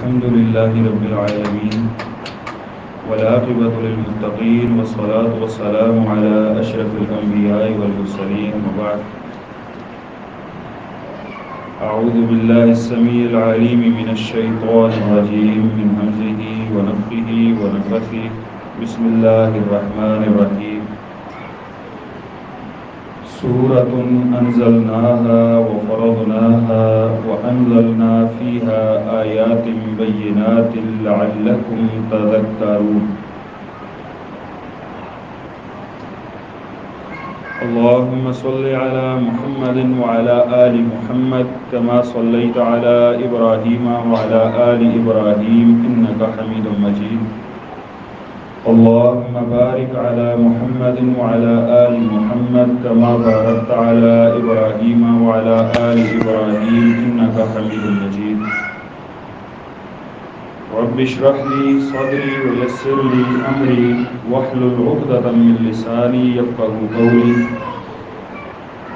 الحمد لله رب العالمين والعاقبة للمتقين والصلاة والسلام على أشرف الأنبياء والمرسلين وبعد. أعوذ بالله السميع العليم من الشيطان الرجيم من همزه ونفخه ونفثه. بسم الله الرحمن الرحيم. سورة أنزلناها وفرضناها وأنزلنا فيها آيات بينات لعلكم تذكرون. اللهم صل على محمد وعلى آل محمد كما صليت على إبراهيم وعلى آل إبراهيم إنك حميد مجيد. اللهم بارك على محمد وعلى آل محمد كما باركت على إبراهيم وعلى آل إبراهيم إنك حميد مجيد. رب اشرح لي صدري ويسر لي أمري واحلل عقدة من لساني يفقهوا قولي.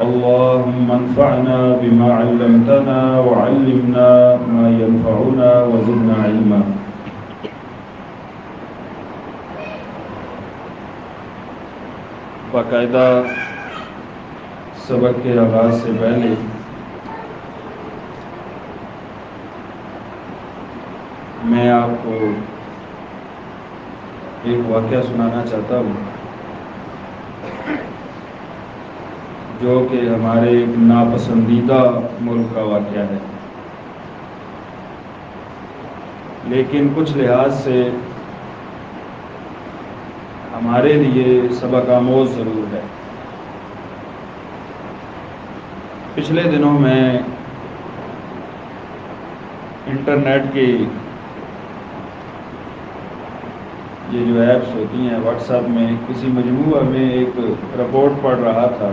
اللهم انفعنا بما علمتنا وعلمنا ما ينفعنا وزدنا علما. باقاعدہ سبق کے آغاز سے پہلے میں آپ کو ایک واقعہ سنانا چاہتا ہوں جو کہ ہمارے ایک ناپسندیدہ ملک کا واقعہ ہے، لیکن کچھ لحاظ سے ہمارے لیے سبق آموز ضرور ہے۔ پچھلے دنوں میں انٹرنیٹ کی یہ جو ایپس ہوتی ہیں واٹس ایپ میں کسی مجموعہ میں ایک رپورٹ پڑھ رہا تھا،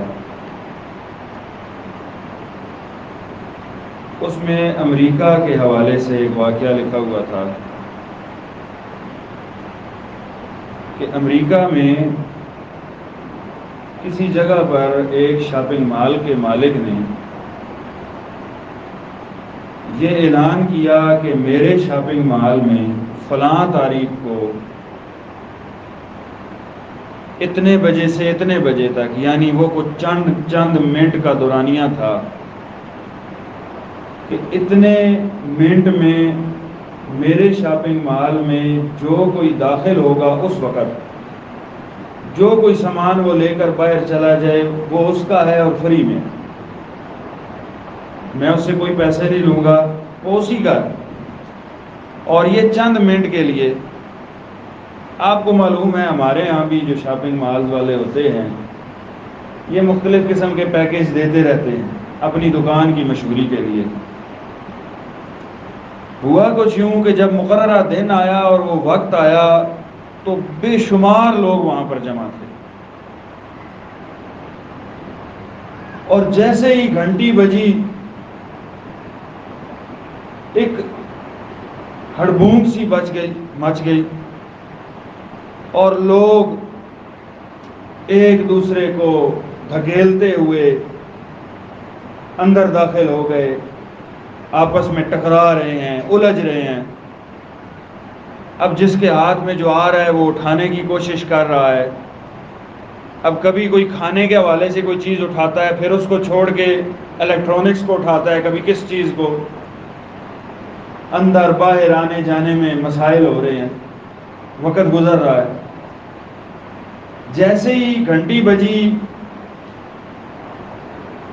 اس میں امریکہ کے حوالے سے ایک واقعہ لکھا ہوا تھا کہ امریکہ میں کسی جگہ پر ایک شاپنگ مال کے مالک نے یہ اعلان کیا کہ میرے شاپنگ مال میں فلاں تاریخ کو اتنے بجے سے اتنے بجے تک، یعنی وہ کچھ چند منٹ کا دورانیہ تھا کہ اتنے منٹ میں میرے شاپنگ مال میں جو کوئی داخل ہوگا اس وقت جو کوئی سامان وہ لے کر باہر چلا جائے وہ اس کا ہے اور فری میں اس سے کوئی پیسے نہیں لوں گا، وہ اسی کا ہے۔ اور یہ چند منٹ کے لیے آپ کو معلوم ہے ہمارے ہاں بھی جو شاپنگ مالز والے ہوتے ہیں یہ مختلف قسم کے پیکیج دیتے رہتے ہیں اپنی دکان کی مشہوری کے لیے۔ ہوا کچھ یوں کہ جب مقررہ دن آیا اور وہ وقت آیا تو بے شمار لوگ وہاں پر جمع تھے، اور جیسے ہی گھنٹی بجی ایک ہڑبونک سی مچ گئی اور لوگ ایک دوسرے کو دھکیلتے ہوئے اندر داخل ہو گئے، آپس میں ٹکرا رہے ہیں، الجھ رہے ہیں۔ اب جس کے ہاتھ میں جو آ رہا ہے وہ اٹھانے کی کوشش کر رہا ہے۔ اب کبھی کوئی کھانے کے حوالے سے کوئی چیز اٹھاتا ہے، پھر اس کو چھوڑ کے الیکٹرانکس کو اٹھاتا ہے، کبھی کس چیز کو۔ اندر باہر آنے جانے میں مسائل ہو رہے ہیں، وقت گزر رہا ہے۔ جیسے ہی گھنٹی بجی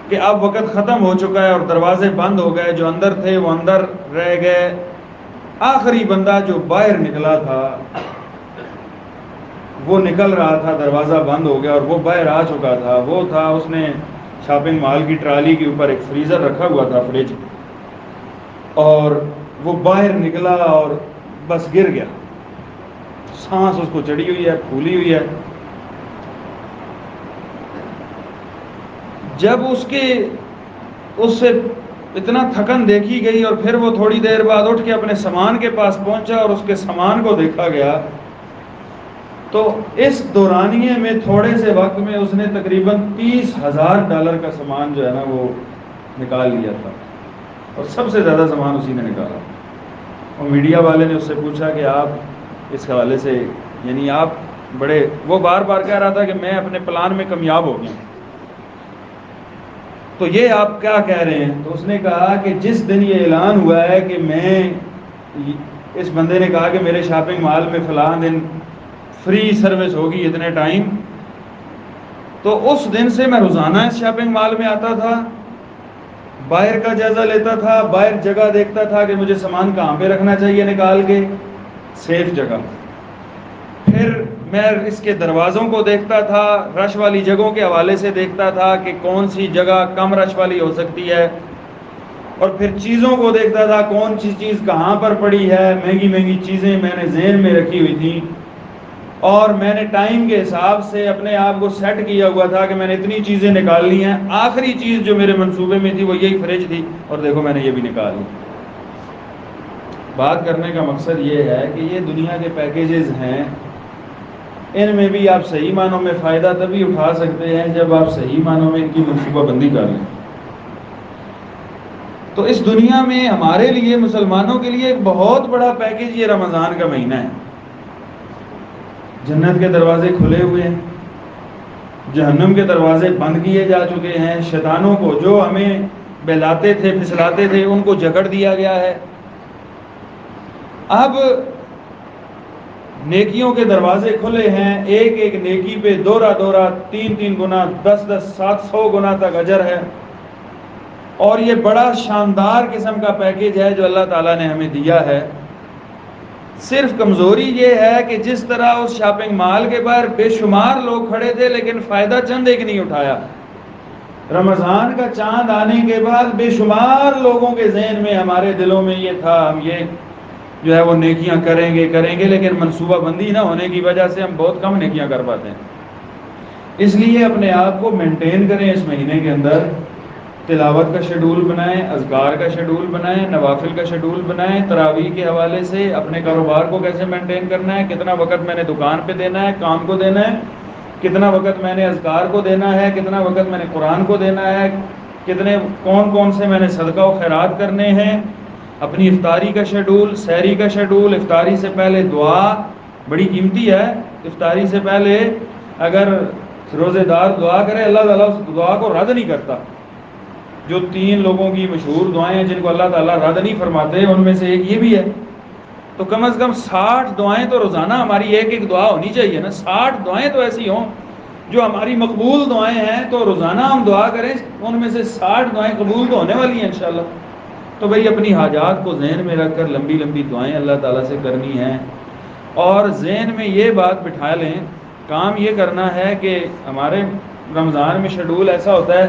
کہ اب وقت ختم ہو چکا ہے اور دروازے بند ہو گئے، جو اندر تھے وہ اندر رہ گئے، آخری بندہ جو باہر نکلا تھا وہ نکل رہا تھا، دروازہ بند ہو گیا اور وہ باہر آ چکا تھا۔ وہ تھا اس نے شاپنگ مال کی ٹرالی کے اوپر ایک فریزر رکھا ہوا تھا، فریج، اور وہ باہر نکلا اور بس گر گیا، سانس اس کو چڑھی ہوئی ہے، پھولی ہوئی ہے۔ جب اس سے اتنا تھکن دیکھی گئی اور پھر وہ تھوڑی دیر بعد اٹھ کے اپنے سامان کے پاس پہنچا اور اس کے سامان کو دیکھا گیا تو اس دورانیے میں تھوڑے سے وقت میں اس نے تقریباً $30,000 کا سامان جو ہے نا وہ نکال لیا تھا، اور سب سے زیادہ سامان اسی نے نکالا۔ اور میڈیا والے نے اس سے پوچھا کہ آپ اس حوالے سے یعنی آپ بڑے، وہ بار بار کہہ رہا تھا کہ میں اپنے پلان میں کامیاب ہو گیا، تو یہ آپ کیا کہہ رہے ہیں؟ تو اس نے کہا کہ جس دن یہ اعلان ہوا ہے کہ اس بندے نے کہا کہ میرے شاپنگ مال میں فلاں دن فری سروس ہوگی اتنے ٹائم، تو اس دن سے میں روزانہ اس شاپنگ مال میں آتا تھا، باہر کا جائزہ لیتا تھا، باہر جگہ دیکھتا تھا کہ مجھے سامان کہاں پہ رکھنا چاہیے نکال کے سیف جگہ، پھر میں اس کے دروازوں کو دیکھتا تھا، رش والی جگہوں کے حوالے سے دیکھتا تھا کہ کون سی جگہ کم رش والی ہو سکتی ہے، اور پھر چیزوں کو دیکھتا تھا کون سی چیز کہاں پر پڑی ہے، مہنگی مہنگی چیزیں میں نے ذہن میں رکھی ہوئی تھیں، اور میں نے ٹائم کے حساب سے اپنے آپ کو سیٹ کیا ہوا تھا کہ میں نے اتنی چیزیں نکالنی ہیں، آخری چیز جو میرے منصوبے میں تھی وہ یہی فریج تھی، اور دیکھو میں نے یہ بھی نکال لی۔ بات کرنے کا مقصد یہ ہے کہ یہ دنیا کے پیکیجز ہیں، ان میں بھی آپ صحیح معنوں میں فائدہ تبھی اٹھا سکتے ہیں جب آپ صحیح معنوں میں ان کی منصوبہ بندی کر لیں۔ تو اس دنیا میں ہمارے لیے مسلمانوں کے لیے ایک بہت بڑا پیکیج یہ رمضان کا مہینہ ہے۔ جنت کے دروازے کھلے ہوئے ہیں، جہنم کے دروازے بند کیے جا چکے ہیں، شیطانوں کو جو ہمیں بہلاتے تھے پھسلاتے تھے ان کو جکڑ دیا گیا ہے۔ اب نیکیوں کے دروازے کھلے ہیں، ایک ایک نیکی پہ دورہ 3 گنا 10 700 گنا تک اجر ہے، اور یہ بڑا شاندار قسم کا پیکیج ہے جو اللہ تعالیٰ نے ہمیں دیا ہے۔ صرف کمزوری یہ ہے کہ جس طرح اس شاپنگ مال کے باہر بے شمار لوگ کھڑے تھے لیکن فائدہ چند ایک نہیں اٹھایا، رمضان کا چاند آنے کے بعد بے شمار لوگوں کے ذہن میں ہمارے دلوں میں یہ تھا ہم یہ جو ہے وہ نیکیاں کریں گے لیکن منصوبہ بندی نہ ہونے کی وجہ سے ہم بہت کم نیکیاں کر پاتے ہیں۔ اس لیے اپنے آپ کو مینٹین کریں، اس مہینے کے اندر تلاوت کا شیڈول بنائیں، اذکار کا شیڈول بنائیں، نوافل کا شیڈول بنائیں، تراویح کے حوالے سے اپنے کاروبار کو کیسے مینٹین کرنا ہے، کتنا وقت میں نے دکان پہ دینا ہے، کام کو دینا ہے، کتنا وقت میں نے اذکار کو دینا ہے، کتنا وقت میں نے قرآن کو دینا ہے، کون سے میں نے صدقہ و خیرات کرنے ہیں، اپنی افطاری کا شیڈول، سحری کا شیڈول، افطاری سے پہلے دعا بڑی قیمتی ہے، افطاری سے پہلے اگر روزے دار دعا کرے اللہ تعالیٰ اس دعا کو رد نہیں کرتا۔ جو 3 لوگوں کی مشہور دعائیں ہیں جن کو اللہ تعالیٰ رد نہیں فرماتے ان میں سے ایک یہ بھی ہے، تو کم از کم 60 دعائیں تو روزانہ ہماری ایک دعا ہونی چاہیے نا، 60 دعائیں تو ایسی ہوں جو ہماری مقبول دعائیں ہیں، تو روزانہ ہم دعا کریں، ان میں سے 60 دعائیں قبول تو ہونے والی ہیں انشاءاللہ۔ تو بھئی اپنی حاجات کو ذہن میں رکھ کر لمبی لمبی دعائیں اللہ تعالیٰ سے کرنی ہیں، اور ذہن میں یہ بات بٹھا لیں، کام یہ کرنا ہے کہ ہمارے رمضان میں شیڈول ایسا ہوتا ہے،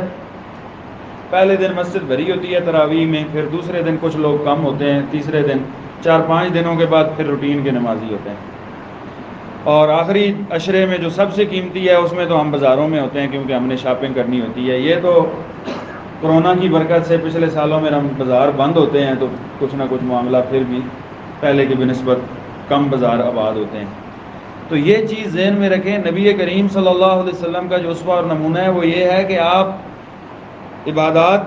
پہلے دن مسجد بھری ہوتی ہے تراویح میں، پھر دوسرے دن کچھ لوگ کم ہوتے ہیں، تیسرے دن 4-5 دنوں کے بعد پھر روٹین کے نمازی ہوتے ہیں، اور آخری عشرے میں جو سب سے قیمتی ہے اس میں تو ہم بازاروں میں ہوتے ہیں کیونکہ ہم نے شاپنگ کرنی ہوتی ہے۔ یہ تو کرونا کی برکت سے پچھلے سالوں میں ہم بازار بند ہوتے ہیں تو کچھ نہ کچھ معاملہ پھر بھی پہلے کی بنسبت کم بازار آباد ہوتے ہیں۔ تو یہ چیز ذہن میں رکھیں، نبی کریم صلی اللہ علیہ وسلم کا جو اسوہ اور نمونہ ہے وہ یہ ہے کہ آپ عبادات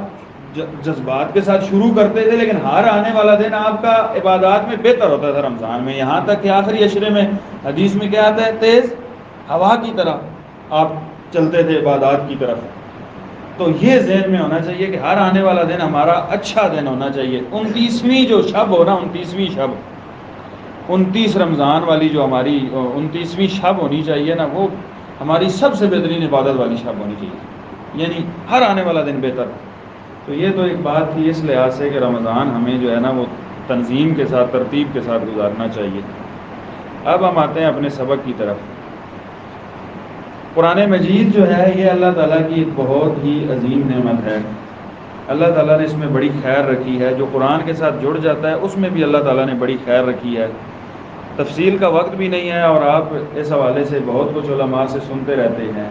جذبات کے ساتھ شروع کرتے تھے، لیکن ہر آنے والا دن آپ کا عبادات میں بہتر ہوتا تھا رمضان میں، یہاں تک کہ آخری عشرے میں حدیث میں کیا آتا ہے، تیز ہوا کی طرح آپ چلتے تھے عبادات کی طرف۔ تو یہ ذہن میں ہونا چاہیے کہ ہر آنے والا دن ہمارا اچھا دن ہونا چاہیے۔ 29ویں جو شب ہو نا، 29ویں شب، 29 رمضان والی جو ہماری 29ویں شب ہونی چاہیے نا، وہ ہماری سب سے بہترین عبادت والی شب ہونی چاہیے، یعنی ہر آنے والا دن بہتر۔ تو یہ تو ایک بات تھی اس لحاظ سے کہ رمضان ہمیں جو ہے نا وہ تنظیم کے ساتھ ترتیب کے ساتھ گزارنا چاہیے۔ اب ہم آتے ہیں اپنے سبق کی طرف۔ قرآن مجید جو ہے یہ اللہ تعالیٰ کی ایک بہت ہی عظیم نعمت ہے، اللہ تعالیٰ نے اس میں بڑی خیر رکھی ہے، جو قرآن کے ساتھ جڑ جاتا ہے اس میں بھی اللہ تعالیٰ نے بڑی خیر رکھی ہے۔ تفصیل کا وقت بھی نہیں ہے اور آپ اس حوالے سے بہت کچھ علماء سے سنتے رہتے ہیں۔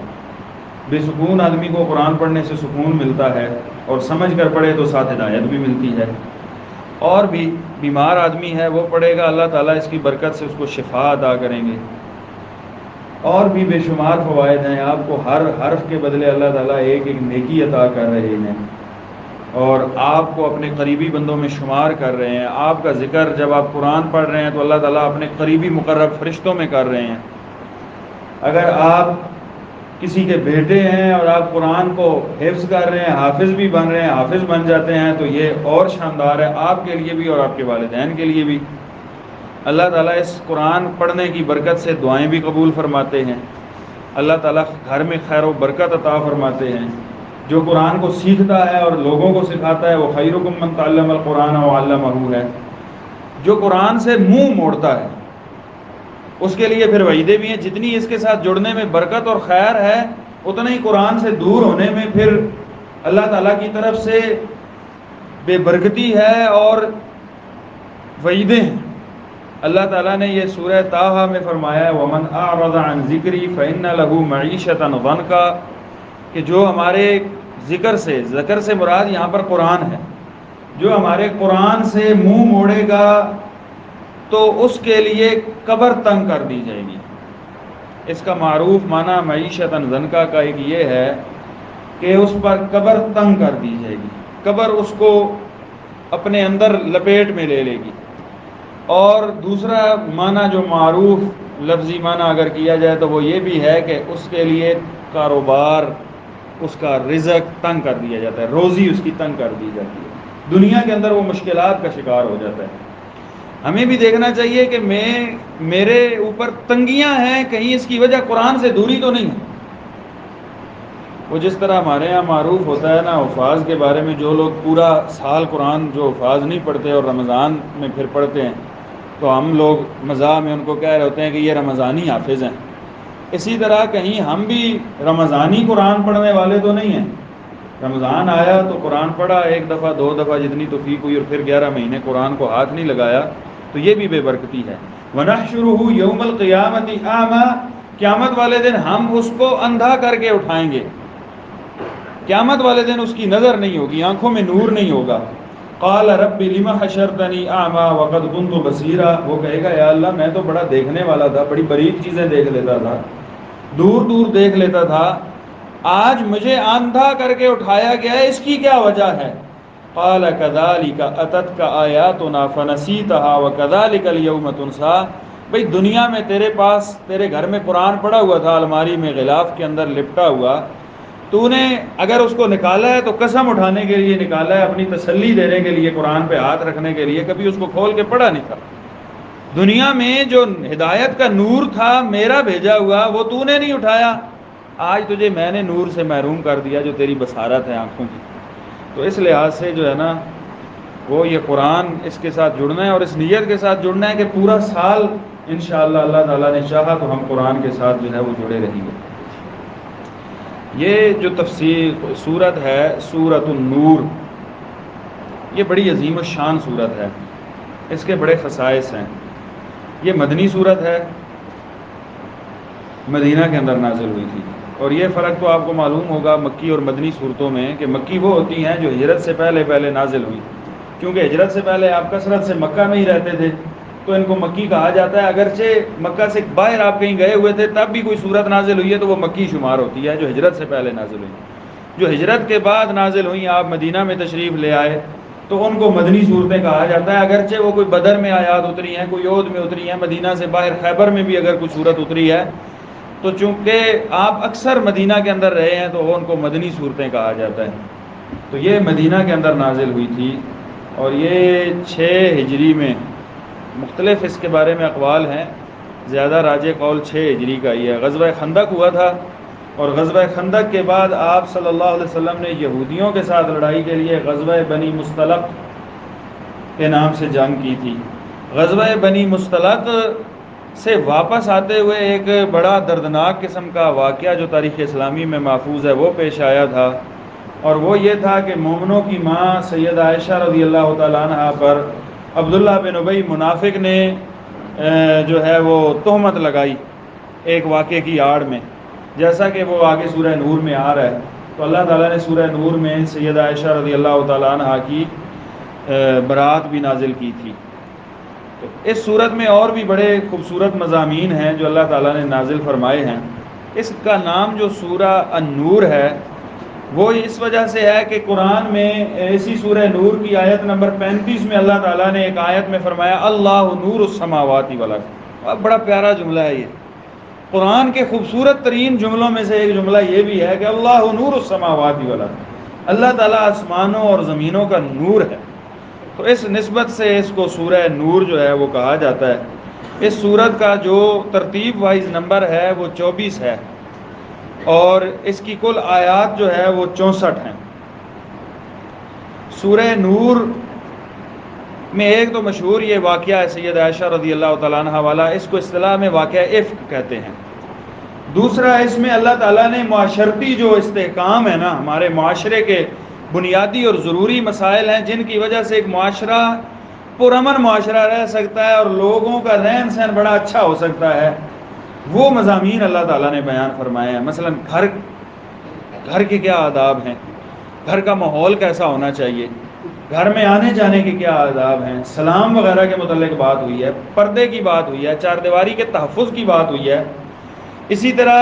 بے سکون آدمی کو قرآن پڑھنے سے سکون ملتا ہے، اور سمجھ کر پڑھے تو ساتھ ہدایت بھی ملتی ہے، اور بھی بیمار آدمی ہے وہ پڑھے گا اللہ تعالیٰ اس کی برکت سے اس کو شفا عطا کریں گے، اور بھی بے شمار فوائد ہیں، آپ کو ہر حرف کے بدلے اللہ تعالیٰ ایک ایک نیکی عطا کر رہے ہیں۔ اور آپ کو اپنے قریبی بندوں میں شمار کر رہے ہیں. آپ کا ذکر جب آپ قرآن پڑھ رہے ہیں تو اللہ تعالیٰ اپنے قریبی مقرب فرشتوں میں کر رہے ہیں. اگر آپ کسی کے بیٹے ہیں اور آپ قرآن کو حفظ کر رہے ہیں, حافظ بھی بن رہے ہیں, حافظ بن جاتے ہیں, تو یہ اور شاندار ہے آپ کے لیے بھی اور آپ کے والدین کے لیے بھی. اللہ تعالیٰ اس قرآن پڑھنے کی برکت سے دعائیں بھی قبول فرماتے ہیں. اللہ تعالیٰ گھر میں خیر و برکت عطا فرماتے ہیں. جو قرآن کو سیکھتا ہے اور لوگوں کو سکھاتا ہے وہ خیرکم من تعلم القرآن وعلمہ ہے. جو قرآن سے منہ موڑتا ہے اس کے لیے پھر وعیدیں بھی ہیں. جتنی اس کے ساتھ جڑنے میں برکت اور خیر ہے اتنا ہی قرآن سے دور ہونے میں پھر اللہ تعالیٰ کی طرف سے بے برکتی ہے اور وعیدیں ہیں. اللہ تعالیٰ نے یہ سورہ طٰہٰ میں فرمایا ہے وَمَنْ أَعْرَضَ عَنْ ذِكْرِي فَإِنَّ لَهُ مَعِيشَةً ضَنْكًا, کہ جو ہمارے ذکر سے مراد یہاں پر قرآن ہے, جو ہمارے قرآن سے منہ موڑے گا تو اس کے لیے قبر تنگ کر دی جائے گی. اس کا معروف معنی معیشتاً ضنکا کا ایک یہ ہے کہ اس پر قبر تنگ کر دی جائے گی, قبر اس کو اپنے اندر لپیٹ میں لے لے گی. اور دوسرا معنی جو معروف لفظی معنی اگر کیا جائے تو وہ یہ بھی ہے کہ اس کے لیے کاروبار, اس کا رزق تنگ کر دیا جاتا ہے, روزی اس کی تنگ کر دی جاتی ہے, دنیا کے اندر وہ مشکلات کا شکار ہو جاتا ہے. ہمیں بھی دیکھنا چاہیے کہ میرے اوپر تنگیاں ہیں, کہیں اس کی وجہ قرآن سے دوری تو نہیں ہے. وہ جس طرح ہمارے ہاں معروف ہوتا ہے نا حفاظ کے بارے میں, جو لوگ پورا سال قرآن جو حفاظ نہیں پڑھتے اور رمضان میں پھر پڑھتے ہیں تو ہم لوگ مزاح میں ان کو کہہ رہے ہوتے ہیں کہ یہ رمضانی حافظ ہیں. اسی طرح کہیں ہم بھی رمضانی قرآن پڑھنے والے تو نہیں ہیں. رمضان آیا تو قرآن پڑھا ایک دفعہ دو دفعہ جتنی توفیق ہوئی, اور پھر 11 مہینے قرآن کو ہاتھ نہیں لگایا, تو یہ بھی بے برکتی ہے. وَنَحْشُرُهُ يَوْمَ الْقِيَامَةِ أَعْمَى, قیامت والے دن ہم اس کو اندھا کر کے اٹھائیں گے. قیامت والے دن اس کی نظر نہیں ہوگی, آنکھوں میں نور نہیں ہوگا. قال رب لم حشرتنی اعمی وقد كنت بصیرا, وہ کہے گا یا اللہ میں تو بڑا دیکھنے والا تھا, بڑی باریک چیزیں دیکھ لیتا تھا, دور دور دیکھ لیتا تھا, آج مجھے اندھا کر کے اٹھایا گیا ہے, اس کی کیا وجہ ہے؟ قال كذلك اتتك آیاتنا فنسیتها وكذلك اليوم تنسى. بھئی دنیا میں تیرے پاس تیرے گھر میں قرآن پڑا ہوا تھا الماری میں غلاف کے اندر لپٹا ہوا, تو نے اگر اس کو نکالا ہے تو قسم اٹھانے کے لیے نکالا ہے, اپنی تسلی دینے کے لیے, قرآن پہ ہاتھ رکھنے کے لیے, کبھی اس کو کھول کے پڑھا نہیں تھا. دنیا میں جو ہدایت کا نور تھا میرا بھیجا ہوا وہ تو نے نہیں اٹھایا, آج تجھے میں نے نور سے محروم کر دیا جو تیری بصارت ہے آنکھوں کی. تو اس لحاظ سے جو ہے نا وہ یہ قرآن اس کے ساتھ جڑنا ہے, اور اس نیت کے ساتھ جڑنا ہے کہ پورا سال انشاءاللہ اللہ تعالیٰ نے چاہا تو ہم قرآن کے ساتھ جو ہے وہ جڑے رہیں گے. یہ جو تفسیر سورت ہے سورۃ النور, یہ بڑی عظیم الشان سورت ہے, اس کے بڑے خصائص ہیں. یہ مدنی سورت ہے, مدینہ کے اندر نازل ہوئی تھی. اور یہ فرق تو آپ کو معلوم ہوگا مکی اور مدنی صورتوں میں کہ مکی وہ ہوتی ہیں جو ہجرت سے پہلے نازل ہوئی, کیونکہ ہجرت سے پہلے آپ کثرت سے مکہ میں ہی رہتے تھے تو ان کو مکی کہا جاتا ہے. اگرچہ مکہ سے باہر آپ کہیں گئے ہوئے تھے تب بھی کوئی صورت نازل ہوئی ہے تو وہ مکی شمار ہوتی ہے جو ہجرت سے پہلے نازل ہوئی. جو ہجرت کے بعد نازل ہوئی, آپ مدینہ میں تشریف لے آئے تو ان کو مدنی صورتیں کہا جاتا ہے. اگرچہ وہ کوئی بدر میں آیات اتری ہیں, کوئی عہد میں اتری ہیں, مدینہ سے باہر خیبر میں بھی اگر کوئی صورت اتری ہے تو چونکہ آپ اکثر مدینہ کے اندر رہے ہیں تو وہ ان کو مدنی صورتیں کہا جاتا ہے. تو یہ مدینہ کے اندر نازل ہوئی تھی, اور یہ 6 ہجری میں. مختلف اس کے بارے میں اقوال ہیں, زیادہ راجح قول 6 ہجری کا ہی ہے. غزوہ خندق ہوا تھا, اور غزوہ خندق کے بعد آپ صلی اللہ علیہ وسلم نے یہودیوں کے ساتھ لڑائی کے لیے غزوہ بنی مستلق کے نام سے جنگ کی تھی. غزوہ بنی مستلق سے واپس آتے ہوئے ایک بڑا دردناک قسم کا واقعہ جو تاریخ اسلامی میں محفوظ ہے وہ پیش آیا تھا, اور وہ یہ تھا کہ مومنوں کی ماں سیدہ عائشہ رضی اللہ تعالیٰ عنہ پر عبداللہ بن ابی منافق نے جو ہے وہ تہمت لگائی ایک واقعے کی آڑ میں, جیسا کہ وہ آگے سورہ نور میں آ رہا ہے. تو اللہ تعالیٰ نے سورہ نور میں سیدہ عائشہ رضی اللہ تعالیٰ عنہ کی برات بھی نازل کی تھی. تو اس صورت میں اور بھی بڑے خوبصورت مضامین ہیں جو اللہ تعالیٰ نے نازل فرمائے ہیں. اس کا نام جو سورہ النور ہے وہ اس وجہ سے ہے کہ قرآن میں اسی سورہ نور کی آیت نمبر 35 میں اللہ تعالیٰ نے ایک آیت میں فرمایا اللہ نور السماوات والارض. بڑا پیارا جملہ ہے یہ. قرآن کے خوبصورت ترین جملوں میں سے ایک جملہ یہ بھی ہے کہ اللہ نور السماوات والارض. اللہ تعالیٰ آسمانوں اور زمینوں کا نور ہے. تو اس نسبت سے اس کو سورہ نور جو ہے وہ کہا جاتا ہے. اس سورت کا جو ترتیب وائز نمبر ہے وہ 24 ہے اور اس کی کل آیات جو ہے وہ 64 ہیں. سورہ نور میں ایک تو مشہور یہ واقعہ ہے سید عائشہ رضی اللہ تعالیٰ عنہ والا، اس کو اصطلاح میں واقعہ افک کہتے ہیں. دوسرا اس میں اللہ تعالیٰ نے معاشرتی جو استحکام ہے نا، ہمارے معاشرے کے بنیادی اور ضروری مسائل ہیں جن کی وجہ سے ایک معاشرہ پرامن معاشرہ رہ سکتا ہے اور لوگوں کا رہن سہن بڑا اچھا ہو سکتا ہے، وہ مضامین اللہ تعالیٰ نے بیان فرمائے ہیں. مثلا گھر کے کیا آداب ہیں، گھر کا ماحول کیسا ہونا چاہیے، گھر میں آنے جانے کے کیا آداب ہیں، سلام وغیرہ کے متعلق بات ہوئی ہے، پردے کی بات ہوئی ہے، چار دیواری کے تحفظ کی بات ہوئی ہے، اسی طرح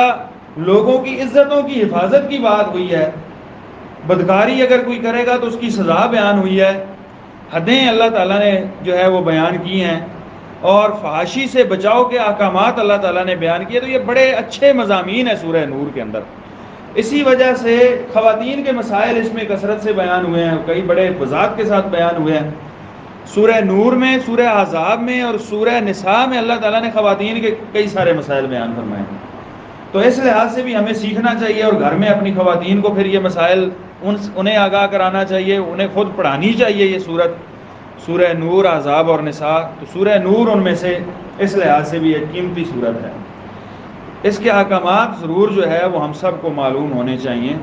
لوگوں کی عزتوں کی حفاظت کی بات ہوئی ہے، بدکاری اگر کوئی کرے گا تو اس کی سزا بیان ہوئی ہے، حدیں اللہ تعالیٰ نے جو ہے وہ بیان کی ہیں، اور فحاشی سے بچاؤ کے احکامات اللہ تعالیٰ نے بیان کیے. تو یہ بڑے اچھے مضامین ہیں سورہ نور کے اندر. اسی وجہ سے خواتین کے مسائل اس میں کثرت سے بیان ہوئے ہیں، کئی بڑے وضاحت کے ساتھ بیان ہوئے ہیں. سورہ نور میں، سورہ احزاب میں اور سورہ نساء میں اللہ تعالیٰ نے خواتین کے کئی سارے مسائل بیان فرمائے ہیں. تو اس لحاظ سے بھی ہمیں سیکھنا چاہیے اور گھر میں اپنی خواتین کو پھر یہ مسائل انہیں آگاہ کرانا چاہیے، انہیں خود پڑھانی چاہیے یہ سورت، سورہ نور، احزاب اور نساء. تو سورہ نور ان میں سے اس لحاظ سے بھی ایک قیمتی سورت ہے. اس کے احکامات ضرور جو ہے وہ ہم سب کو معلوم ہونے چاہیے.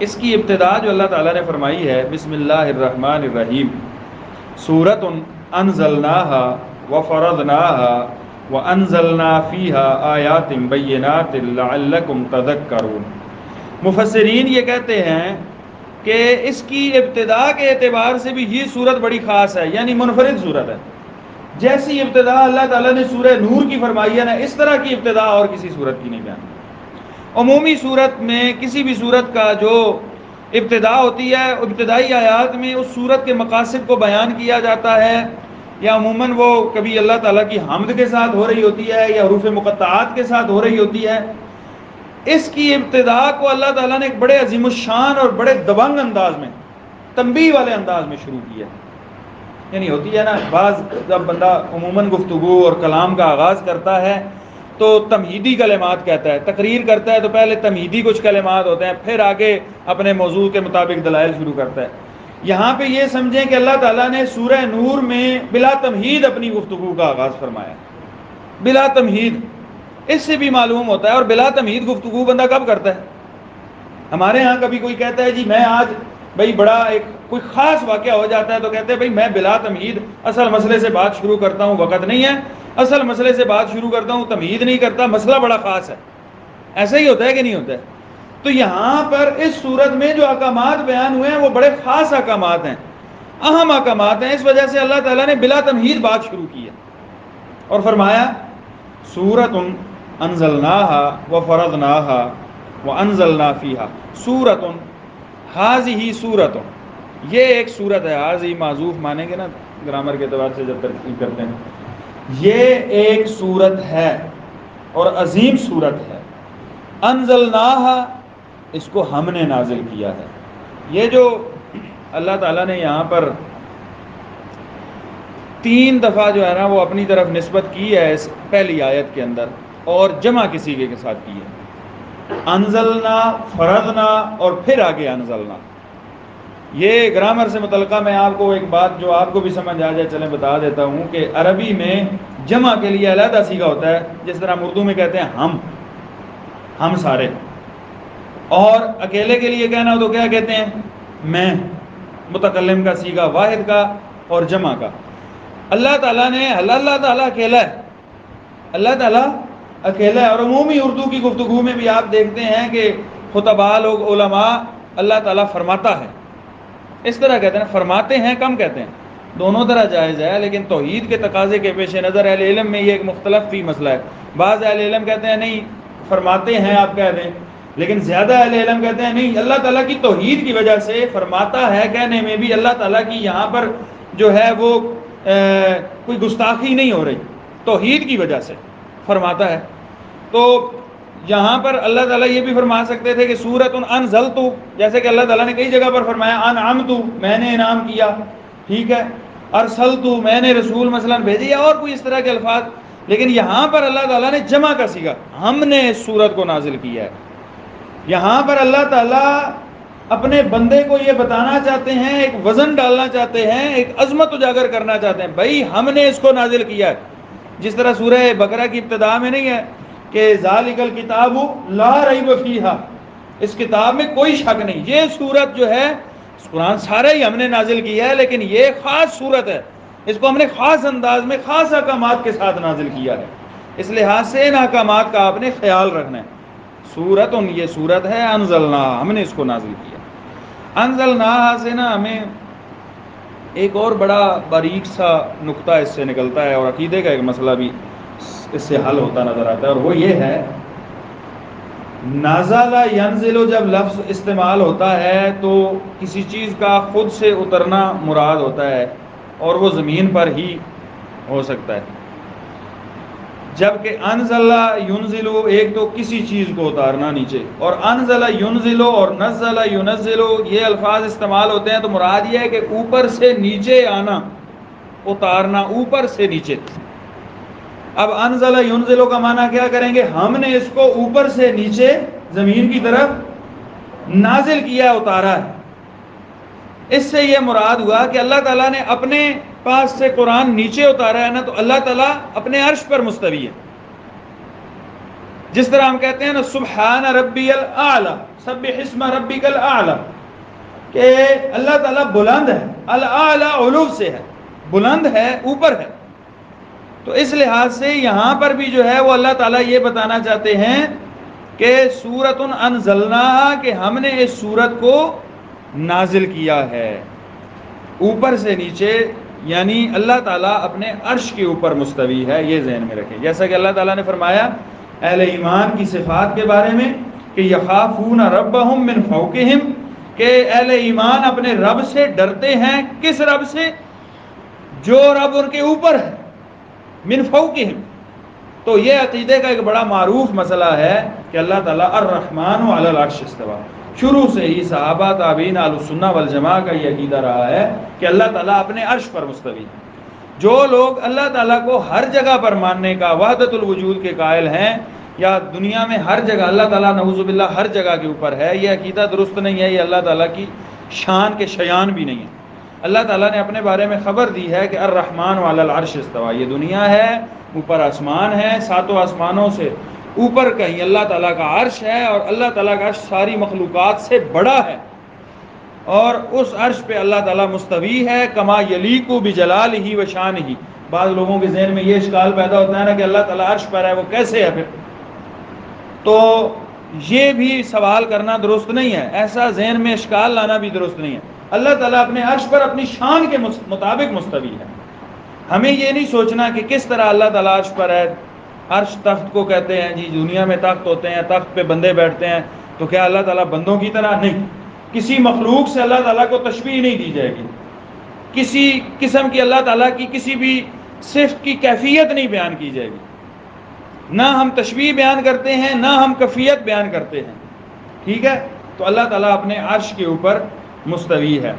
اس کی ابتدا جو اللہ تعالیٰ نے فرمائی ہے بسم اللہ الرحمن الرحیم، سورۃ انزلناها وفرضناها وانزلنا فیها آیات بینات لعلکم تذکرون. مفسرین یہ کہتے ہیں کہ اس کی ابتدا کے اعتبار سے بھی یہ سورت بڑی خاص ہے، یعنی منفرد سورت ہے. جیسی ابتدا اللہ تعالیٰ نے سورہ نور کی فرمائی ہے نا، اس طرح کی ابتدا اور کسی سورت کی نہیں بیان. عمومی صورت میں کسی بھی سورت کا جو ابتدا ہوتی ہے، ابتدائی آیات میں اس سورت کے مقاصد کو بیان کیا جاتا ہے، یا عموماً وہ کبھی اللہ تعالیٰ کی حمد کے ساتھ ہو رہی ہوتی ہے یا حروف مقطعات کے ساتھ ہو رہی ہوتی ہے. اس کی ابتدا کو اللہ تعالیٰ نے ایک بڑے عظیم الشان اور بڑے دبنگ انداز میں، تنبیہ والے انداز میں شروع کیا. یعنی ہوتی ہے نا بعض جب بندہ عموماً گفتگو اور کلام کا آغاز کرتا ہے تو تمہیدی کلمات کہتا ہے، تقریر کرتا ہے تو پہلے تمہیدی کچھ کلمات ہوتے ہیں، پھر آگے اپنے موضوع کے مطابق دلائل شروع کرتا ہے. یہاں پہ یہ سمجھیں کہ اللہ تعالیٰ نے سورہ نور میں بلا تمہید اپنی گفتگو کا آغاز فرمایا. بلا تمہید، اس سے بھی معلوم ہوتا ہے. اور بلا تمہید گفتگو بندہ کب کرتا ہے؟ ہمارے ہاں کبھی کوئی کہتا ہے جی میں آج بھائی بڑا ایک کوئی خاص واقعہ ہو جاتا ہے تو کہتے ہیں بھائی میں بلا تمہید اصل مسئلے سے بات شروع کرتا ہوں، وقت نہیں ہے، اصل مسئلے سے بات شروع کرتا ہوں، تمہید نہیں کرتا، مسئلہ بڑا خاص ہے. ایسا ہی ہوتا ہے کہ نہیں ہوتا ہے؟ تو یہاں پر اس صورت میں جو احکامات بیان ہوئے ہیں وہ بڑے خاص احکامات ہیں، اہم احکامات ہیں. اس وجہ سے اللہ تعالیٰ نے بلا تمہید بات شروع کی ہے اور فرمایا سورۃ انزلناها وفرضناها وانزلنا فیها سورۃ، ہاذہ سورۃ، یہ ایک سورت ہے. ہاذہ معذوف مانیں گے نا گرامر کے اعتبار سے جب ترتیب کرتے ہیں، یہ ایک سورت ہے اور عظیم سورت ہے. انزلناها، اس کو ہم نے نازل کیا ہے. یہ جو اللہ تعالیٰ نے یہاں پر 3 دفعہ جو ہے نا وہ اپنی طرف نسبت کی ہے اس پہلی آیت کے اندر، اور جمع کسی کے ساتھ کی ہے. انزلنا، فرضنا اور پھر آگے انزلنا. یہ گرامر سے متعلقہ میں آپ کو ایک بات جو آپ کو بھی سمجھ آ جائے چلیں بتا دیتا ہوں کہ عربی میں جمع کے لیے علیحدہ صیغہ ہوتا ہے، جس طرح ہم اردو میں کہتے ہیں ہم سارے، اور اکیلے کے لیے کہنا ہو تو کیا کہتے ہیں میں، متکلم کا صیغہ واحد کا اور جمع کا. اللہ تعالیٰ نے اللہ تعالیٰ اکیلا ہے، اللہ تعالیٰ اکیلا ہے. اور عمومی اردو کی گفتگو میں بھی آپ دیکھتے ہیں کہ خطباء لوگ، علماء، اللہ تعالیٰ فرماتا ہے، اس طرح کہتے ہیں، فرماتے ہیں کم کہتے ہیں. دونوں طرح جائز ہے، لیکن توحید کے تقاضے کے پیش نظر اہل علم میں یہ ایک مختلف فی مسئلہ ہے. بعض اہل علم کہتے ہیں نہیں فرماتے ہیں آپ کہہ دیں، لیکن زیادہ اہل علم کہتے ہیں نہیں، اللہ تعالیٰ کی توحید کی وجہ سے فرماتا ہے، کہنے میں بھی اللہ تعالیٰ کی یہاں پر جو ہے وہ کوئی گستاخی نہیں ہو رہی، توحید کی وجہ سے فرماتا ہے۔ تو یہاں پر اللہ تعالیٰ یہ بھی فرما سکتے تھے کہ سورۃ انزلت، جیسے کہ اللہ تعالیٰ نے کئی جگہ پر فرمایا انعمت، میں نے انعام کیا، ٹھیک ہے، ارسلت، میں نے رسول مثلا بھیجے، یا اور کوئی اس طرح کے الفاظ، لیکن یہاں پر اللہ تعالیٰ نے جمع کا صیغہ، ہم نے اس سورت کو نازل کیا ہے۔ یہاں پر اللہ تعالیٰ اپنے بندے کو یہ بتانا چاہتے ہیں، ایک وزن ڈالنا چاہتے ہیں، ایک عظمت اجاگر کرنا چاہتے ہیں، بھائی ہم نے اس کو نازل کیا ہے۔ جس طرح سورہ بقرہ کی ابتدا میں نہیں ہے کہ ذالک الکتاب لا ریب فیہا، اس کتاب میں کوئی شک نہیں۔ یہ سورت جو ہے، قرآن سارا ہی ہم نے نازل کیا ہے، لیکن یہ خاص سورت ہے، اس کو ہم نے خاص انداز میں خاص احکامات کے ساتھ نازل کیا ہے، اس لحاظ سے ان احکامات کا آپ نے خیال رکھنا ہے۔ سورت یہ سورت ہے انزلنا، ہم نے اس کو نازل کیا۔ انزلنا سے نا ہمیں ایک اور بڑا باریک سا نقطہ اس سے نکلتا ہے، اور عقیدے کا ایک مسئلہ بھی اس سے حل ہوتا نظر آتا ہے، اور وہ یہ ہے، نازل ینزل جب لفظ استعمال ہوتا ہے تو کسی چیز کا خود سے اترنا مراد ہوتا ہے، اور وہ زمین پر ہی ہو سکتا ہے، جبکہ انزل ینزل ایک تو کسی چیز کو اتارنا نیچے، اور انزل ینزل اور نزل ینزل یہ الفاظ استعمال ہوتے ہیں تو مراد یہ ہے کہ اوپر سے نیچے آنا، اتارنا اوپر سے نیچے۔ اب انزل ینزل کا معنی کیا کریں گے؟ ہم نے اس کو اوپر سے نیچے زمین کی طرف نازل کیا، اتارا ہے۔ اس سے یہ مراد ہوا کہ اللہ تعالیٰ نے اپنے پاس سے قرآن نیچے اتارا ہے نا، تو اللہ تعالیٰ اپنے عرش پر مستوی ہے۔ جس طرح ہم کہتے ہیں نا سبحان ربی الاعلی، سبح اسم ربک الاعلی، کہ اللہ تعالیٰ بلند ہے، الاعلی علو سے ہے، بلند ہے، اوپر ہے۔ تو اس لحاظ سے یہاں پر بھی جو ہے وہ اللہ تعالیٰ یہ بتانا چاہتے ہیں کہ سورۃ انزلناہا، کہ ہم نے اس سورت کو نازل کیا ہے اوپر سے نیچے، یعنی اللہ تعالیٰ اپنے عرش کے اوپر مستوی ہے، یہ ذہن میں رکھیں۔ جیسا کہ اللہ تعالیٰ نے فرمایا اہل ایمان کی صفات کے بارے میں کہ یخافون ربہم من فوقہم، کہ اہل ایمان اپنے رب سے ڈرتے ہیں۔ کس رب سے؟ جو رب ان کے اوپر ہے، من فوقہم۔ تو یہ عقیدے کا ایک بڑا معروف مسئلہ ہے کہ اللہ تعالیٰ الرحمن علی العرش استویٰ، شروع سے ہی صحابہ تابعین اہل السنہ والجماعہ کا یہ عقیدہ رہا ہے کہ اللہ تعالیٰ اپنے عرش پر مستوی ہے۔ جو لوگ اللہ تعالیٰ کو ہر جگہ پر ماننے کا وحدت الوجود کے قائل ہیں، یا دنیا میں ہر جگہ اللہ تعالیٰ نعوذ باللہ ہر جگہ کے اوپر ہے، یہ عقیدہ درست نہیں ہے، یہ اللہ تعالیٰ کی شان کے شیان بھی نہیں ہے۔ اللہ تعالیٰ نے اپنے بارے میں خبر دی ہے کہ الرحمن علی العرش استویٰ، یہ دنیا ہے، اوپر آسمان ہے، ساتوں آسمانوں سے اوپر کہیں اللہ تعالیٰ کا عرش ہے، اور اللہ تعالیٰ کا عرش ساری مخلوقات سے بڑا ہے، اور اس عرش پہ اللہ تعالیٰ مستوی ہے، کما یلیق بجلالہ و شانہ۔ بعض لوگوں کے ذہن میں یہ اشکال پیدا ہوتا ہے نا کہ اللہ تعالیٰ عرش پر ہے، وہ کیسے ہے پھر؟ تو یہ بھی سوال کرنا درست نہیں ہے، ایسا ذہن میں اشکال لانا بھی درست نہیں ہے۔ اللہ تعالیٰ اپنے عرش پر اپنی شان کے مطابق مستوی ہے۔ ہمیں یہ نہیں سوچنا کہ کس طرح اللہ تعالیٰ عرش پر ہے۔ عرش تخت کو کہتے ہیں، جی دنیا میں تخت ہوتے ہیں، تخت پہ بندے بیٹھتے ہیں، تو کیا اللہ تعالیٰ بندوں کی طرح؟ نہیں، کسی مخلوق سے اللہ تعالیٰ کو تشبیہ نہیں دی جائے گی، کسی قسم کی اللہ تعالیٰ کی کسی بھی صفت کی کیفیت نہیں بیان کی جائے گی، نہ ہم تشبیہ بیان کرتے ہیں، نہ ہم کیفیت بیان کرتے ہیں، ٹھیک ہے؟ تو اللہ تعالیٰ اپنے عرش کے اوپر مستوی ہے۔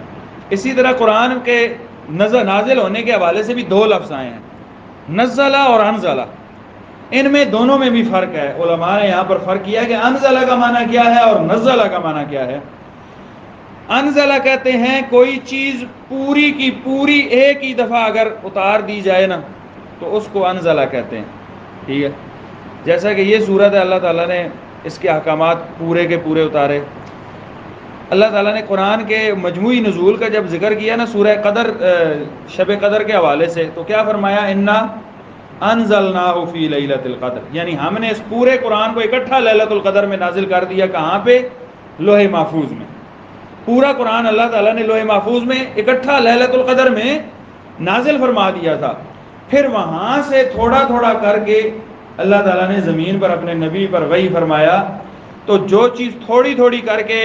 اسی طرح قرآن کے نازل ہونے کے حوالے سے بھی دو لفظ آئے ہیں، نزلہ اور انزلہ، ان میں دونوں میں بھی فرق ہے۔ علماء نے یہاں پر فرق کیا کہ انزلہ کا معنی کیا ہے اور نزلہ کا معنی کیا ہے۔ انزلہ کہتے ہیں کوئی چیز پوری کی پوری ایک ہی دفعہ اگر اتار دی جائے نا تو اس کو انزلہ کہتے ہیں، ٹھیک ہے؟ جیسا کہ یہ صورت ہے، اللہ تعالیٰ نے اس کے احکامات پورے کے پورے اتارے۔ اللہ تعالیٰ نے قرآن کے مجموعی نزول کا جب ذکر کیا نا سورہ قدر، شب قدر کے حوالے سے، تو کیا فرمایا؟ انا انزلناہ فی لیلۃ القدر، یعنی ہم نے اس پورے قرآن کو اکٹھا لیلۃ القدر میں نازل کر دیا۔ کہاں پہ؟ لوح محفوظ میں۔ پورا قرآن اللہ تعالیٰ نے لوح محفوظ میں اکٹھا لیلۃ القدر میں نازل فرما دیا تھا۔ پھر وہاں سے تھوڑا تھوڑا کر کے اللہ تعالیٰ نے زمین پر اپنے نبی پر وحی فرمایا، تو جو چیز تھوڑی تھوڑی کر کے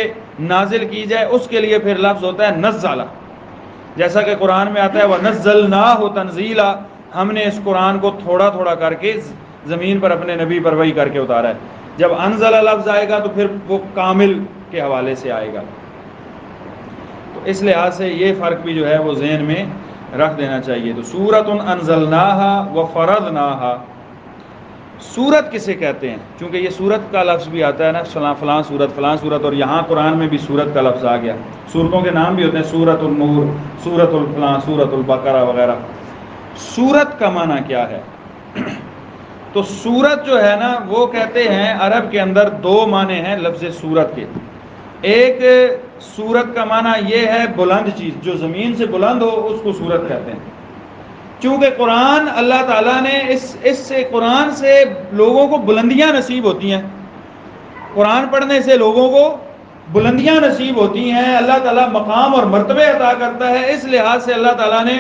نازل کی جائے اس کے لیے پھر لفظ ہوتا ہے نزلہ، جیسا کہ قرآن میں آتا ہے وَنَزَّلْنَاهُ تَنزِيلًا، ہم نے اس قرآن کو تھوڑا تھوڑا کر کے زمین پر اپنے نبی پر وحی کر کے اتارا ہے۔ جب انزلہ لفظ آئے گا تو پھر وہ کامل کے حوالے سے آئے گا۔ تو اس لحاظ سے یہ فرق بھی جو ہے وہ ذہن میں رکھ دینا چاہیے۔ تو سورۃ انزلناها وفرضناها، سورت کسے کہتے ہیں؟ چونکہ یہ سورت کا لفظ بھی آتا ہے نا، فلاں سورت فلاں سورت، اور یہاں قرآن میں بھی سورت کا لفظ آ گیا۔ سورتوں کے نام بھی ہوتے ہیں، سورت النور، سورت الفلاں، سورت البقرہ وغیرہ۔ سورت کا معنی کیا ہے؟ تو سورت جو ہے نا وہ کہتے ہیں عرب کے اندر دو معنی ہیں لفظ سورت کے۔ ایک سورت کا معنی یہ ہے بلند چیز، جو زمین سے بلند ہو اس کو سورت کہتے ہیں۔ چونکہ قرآن اللہ تعالیٰ نے اس سے قرآن سے لوگوں کو بلندیاں نصیب ہوتی ہیں، قرآن پڑھنے سے لوگوں کو بلندیاں نصیب ہوتی ہیں، اللہ تعالیٰ مقام اور مرتبے عطا کرتا ہے۔ اس لحاظ سے اللہ تعالیٰ نے